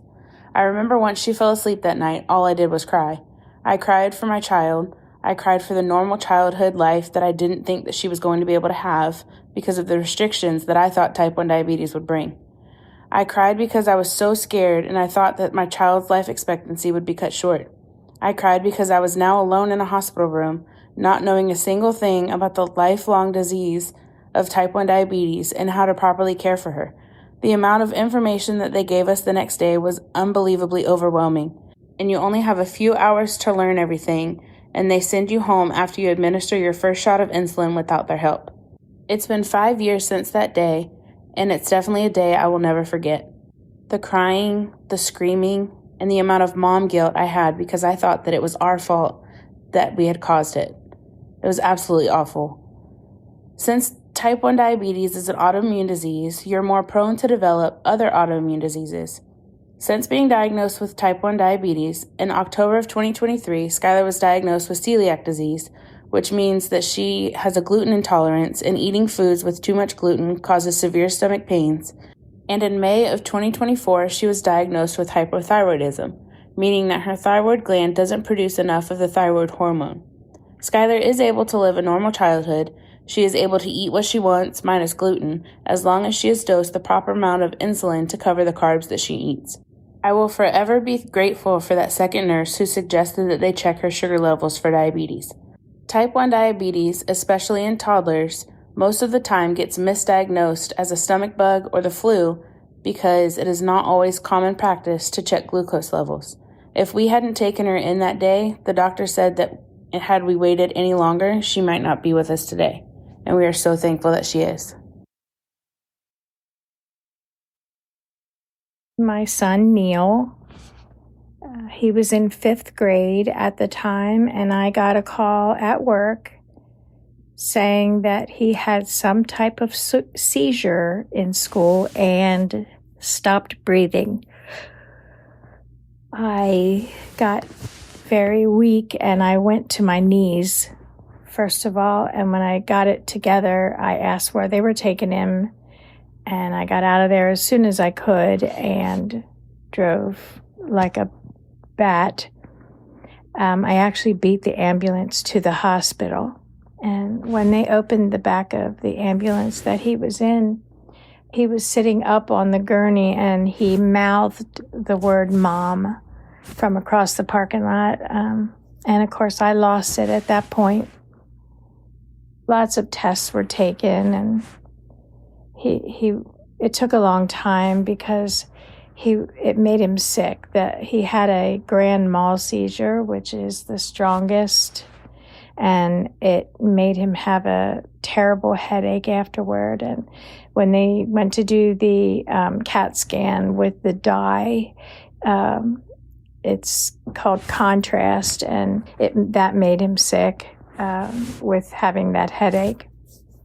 I remember once she fell asleep that night, all I did was cry. I cried for my child. I cried for the normal childhood life that I didn't think that she was going to be able to have because of the restrictions that I thought type 1 diabetes would bring. I cried because I was so scared and I thought that my child's life expectancy would be cut short. I cried because I was now alone in a hospital room, not knowing a single thing about the lifelong disease of type 1 diabetes and how to properly care for her. The amount of information that they gave us the next day was unbelievably overwhelming, and you only have a few hours to learn everything, and they send you home after you administer your first shot of insulin without their help. It's been 5 years since that day, and it's definitely a day I will never forget. The crying, the screaming, and the amount of mom guilt I had because I thought that it was our fault that we had caused it. It was absolutely awful. Since type 1 diabetes is an autoimmune disease, you're more prone to develop other autoimmune diseases. Since being diagnosed with type 1 diabetes, in October of 2023, Skylar was diagnosed with celiac disease, which means that she has a gluten intolerance and eating foods with too much gluten causes severe stomach pains. And in May of 2024, she was diagnosed with hypothyroidism, meaning that her thyroid gland doesn't produce enough of the thyroid hormone. Skylar is able to live a normal childhood. She is able to eat what she wants, minus gluten, as long as she is dosed the proper amount of insulin to cover the carbs that she eats. I will forever be grateful for that second nurse who suggested that they check her sugar levels for diabetes. Type 1 diabetes, especially in toddlers, most of the time gets misdiagnosed as a stomach bug or the flu because it is not always common practice to check glucose levels. If we hadn't taken her in that day, the doctor said that had we waited any longer, she might not be with us today. And we are so thankful that she is. My son, Neil, he was in 5th grade at the time, and I got a call at work saying that he had some type of seizure in school and stopped breathing. I got very weak and I went to my knees, first of all, and when I got it together, I asked where they were taking him, and I got out of there as soon as I could and drove like a bat. I actually beat the ambulance to the hospital. And when they opened the back of the ambulance that he was in, he was sitting up on the gurney and he mouthed the word mom from across the parking lot. And of course, I lost it at that point. Lots of tests were taken, and it took a long time because it made him sick. That he had a grand mal seizure, which is the strongest, and it made him have a terrible headache afterward. And when they went to do the CAT scan with the dye, it's called contrast, and that made him sick with having that headache.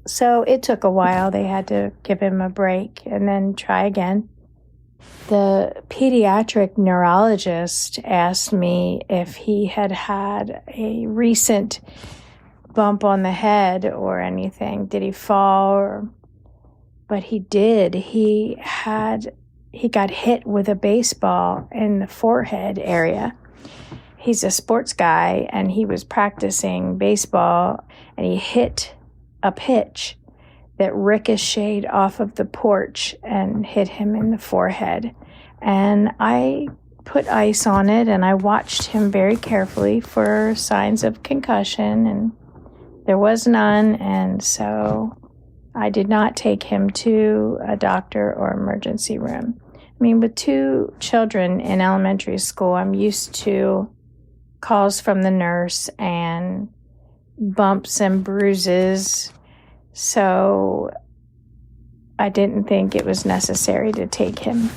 So it took a while. They had to give him a break and then try again. The pediatric neurologist asked me if he had had a recent bump on the head or anything. Did he fall? But he did. He got hit with a baseball in the forehead area. He's a sports guy, and he was practicing baseball, and he hit a pitch that ricocheted off of the porch and hit him in the forehead. And I put ice on it, and I watched him very carefully for signs of concussion, and there was none. And so I did not take him to a doctor or emergency room. I mean, with 2 children in elementary school, I'm used to calls from the nurse and bumps and bruises. So I didn't think it was necessary to take him.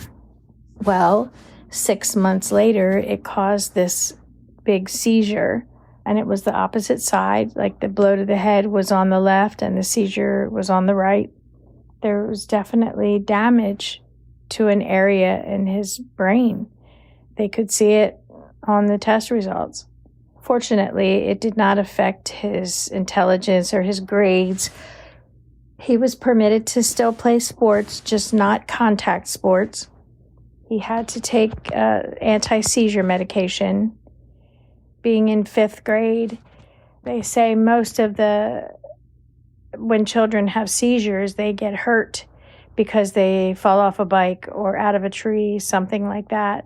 Well, 6 months later, it caused this big seizure, and it was the opposite side. Like the blow to the head was on the left and the seizure was on the right. There was definitely damage to an area in his brain. They could see it on the test results. Fortunately, it did not affect his intelligence or his grades. He was permitted to still play sports, just not contact sports. He had to take anti-seizure medication. Being in 5th grade, they say when children have seizures, they get hurt because they fall off a bike or out of a tree, something like that,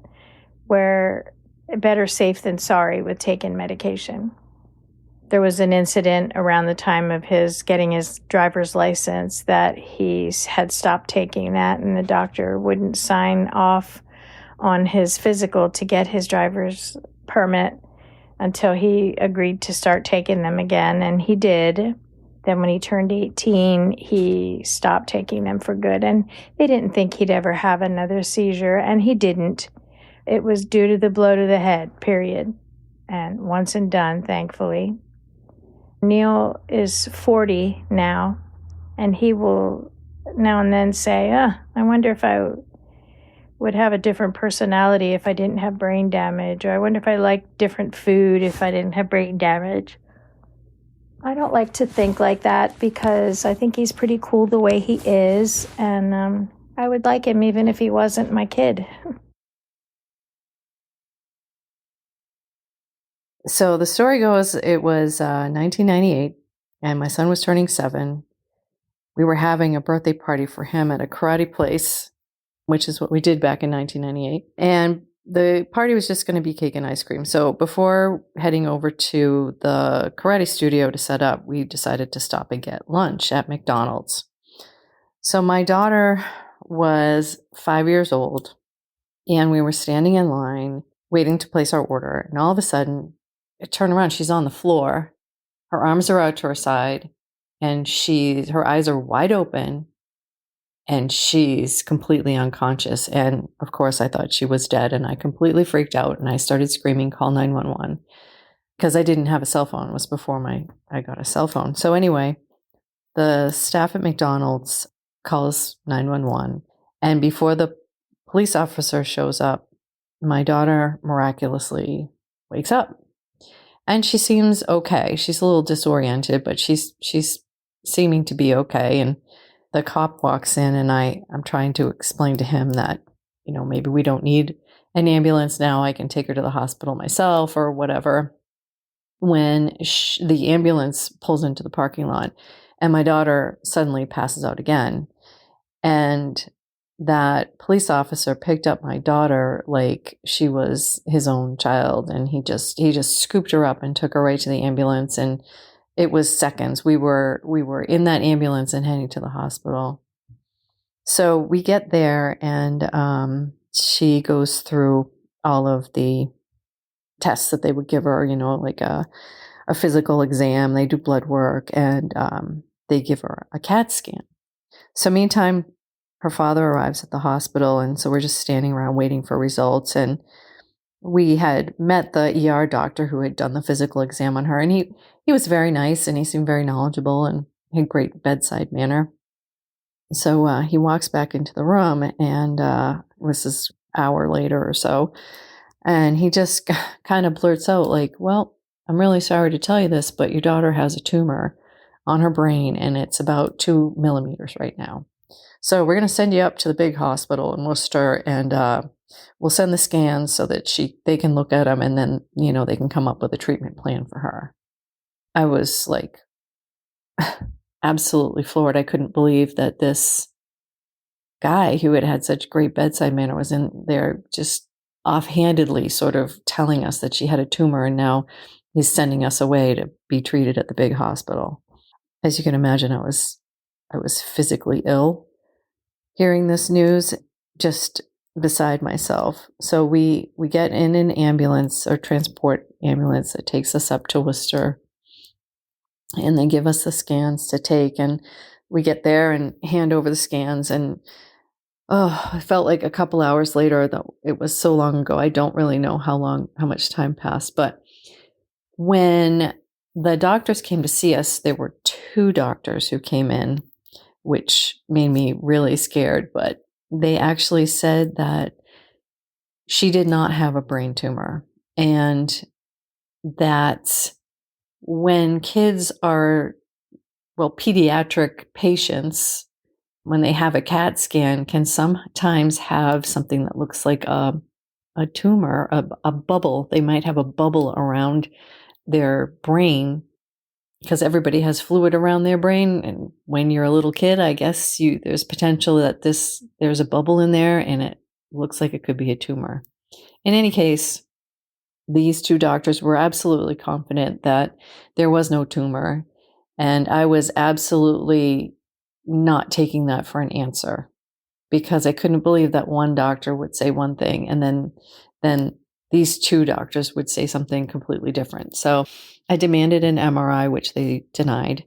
where better safe than sorry with taking medication. There was an incident around the time of his getting his driver's license that he had stopped taking that, and the doctor wouldn't sign off on his physical to get his driver's permit until he agreed to start taking them again, and he did. Then when he turned 18, he stopped taking them for good, and they didn't think he'd ever have another seizure, and he didn't. It was due to the blow to the head, period. And once and done, thankfully. Neil is 40 now, and he will now and then say, I wonder if I would have a different personality if I didn't have brain damage, or I wonder if I liked different food if I didn't have brain damage. I don't like to think like that because I think he's pretty cool the way he is, and I would like him even if he wasn't my kid. So the story goes, it was 1998, and my son was turning 7. We were having a birthday party for him at a karate place, which is what we did back in 1998. And the party was just going to be cake and ice cream. So before heading over to the karate studio to set up, we decided to stop and get lunch at McDonald's. So my daughter was 5 years old, and we were standing in line waiting to place our order. And all of a sudden, I turn around, she's on the floor. Her arms are out to her side, and her eyes are wide open, and she's completely unconscious. And of course, I thought she was dead, and I completely freaked out, and I started screaming, "Call 911," because I didn't have a cell phone. It was before I got a cell phone. So anyway, the staff at McDonald's calls 911, and before the police officer shows up, my daughter miraculously wakes up. And she seems okay. She's a little disoriented, but she's seeming to be okay. And the cop walks in, and I'm trying to explain to him that, maybe we don't need an ambulance now. I can take her to the hospital myself or whatever. When the ambulance pulls into the parking lot, and my daughter suddenly passes out again. And that police officer picked up my daughter like she was his own child, and he just scooped her up and took her right to the ambulance, and it was seconds. We were in that ambulance and heading to the hospital. So we get there, and she goes through all of the tests that they would give her, like a physical exam. They do blood work, and they give her a CAT scan. So meantime, her father arrives at the hospital, and so we're just standing around waiting for results. And we had met the ER doctor who had done the physical exam on her, and he was very nice, and he seemed very knowledgeable and had great bedside manner. So he walks back into the room, and this is an hour later or so, and he just kind of blurts out like, "Well, I'm really sorry to tell you this, but your daughter has a tumor on her brain, and it's about 2 millimeters right now. So we're going to send you up to the big hospital in Worcester, and we'll send the scans so that they can look at them, and then, they can come up with a treatment plan for her." I was like absolutely floored. I couldn't believe that this guy who had such great bedside manner was in there just offhandedly sort of telling us that she had a tumor, and now he's sending us away to be treated at the big hospital. As you can imagine, I was physically ill hearing this news, just beside myself. So we get in an ambulance, or transport ambulance, that takes us up to Worcester, and they give us the scans to take, and we get there and hand over the scans, and I felt like a couple hours later, though it was so long ago. I don't really know how much time passed, but when the doctors came to see us, there were 2 doctors who came in, which made me really scared, but they actually said that she did not have a brain tumor, and that when kids are, pediatric patients, when they have a CAT scan, can sometimes have something that looks like a tumor, a bubble. They might have a bubble around their brain, because everybody has fluid around their brain. And when you're a little kid, I guess there's potential that there's a bubble in there, and it looks like it could be a tumor. In any case, these 2 doctors were absolutely confident that there was no tumor. And I was absolutely not taking that for an answer, because I couldn't believe that one doctor would say one thing, and then these 2 doctors would say something completely different. So I demanded an MRI, which they denied,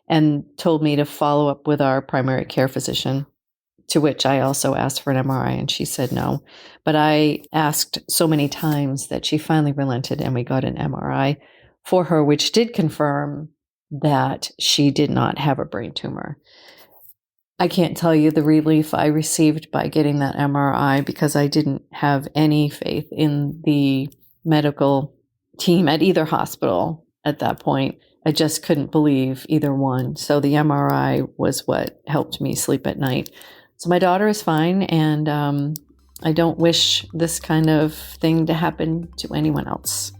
and told me to follow up with our primary care physician, to which I also asked for an MRI, and she said no. But I asked so many times that she finally relented, and we got an MRI for her, which did confirm that she did not have a brain tumor. I can't tell you the relief I received by getting that MRI, because I didn't have any faith in the medical team at either hospital at that point. I just couldn't believe either one. So the MRI was what helped me sleep at night. So my daughter is fine, and I don't wish this kind of thing to happen to anyone else.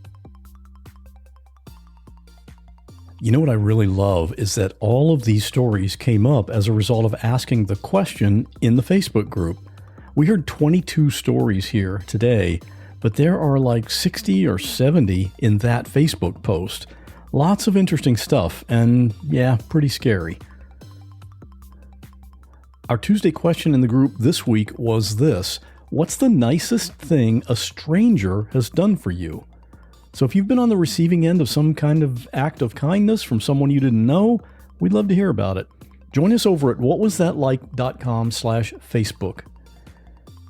You know what I really love is that all of these stories came up as a result of asking the question in the Facebook group. We heard 22 stories here today, but there are like 60 or 70 in that Facebook post. Lots of interesting stuff, and yeah, pretty scary. Our Tuesday question in the group this week was this: what's the nicest thing a stranger has done for you? So if you've been on the receiving end of some kind of act of kindness from someone you didn't know, we'd love to hear about it. Join us over at whatwasthatlike.com/Facebook.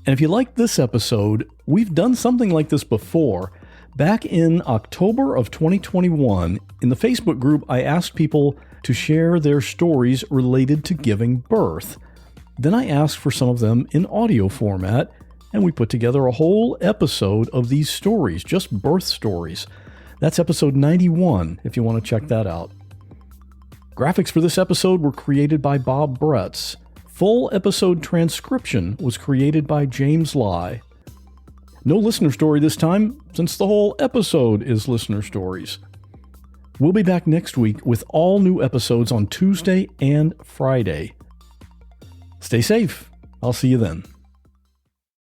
And if you liked this episode, we've done something like this before. Back in October of 2021, in the Facebook group, I asked people to share their stories related to giving birth. Then I asked for some of them in audio format, and we put together a whole episode of these stories, just birth stories. That's episode 91, if you want to check that out. Graphics for this episode were created by Bob Bretz. Full episode transcription was created by James Lai. No listener story this time, since the whole episode is listener stories. We'll be back next week with all new episodes on Tuesday and Friday. Stay safe. I'll see you then.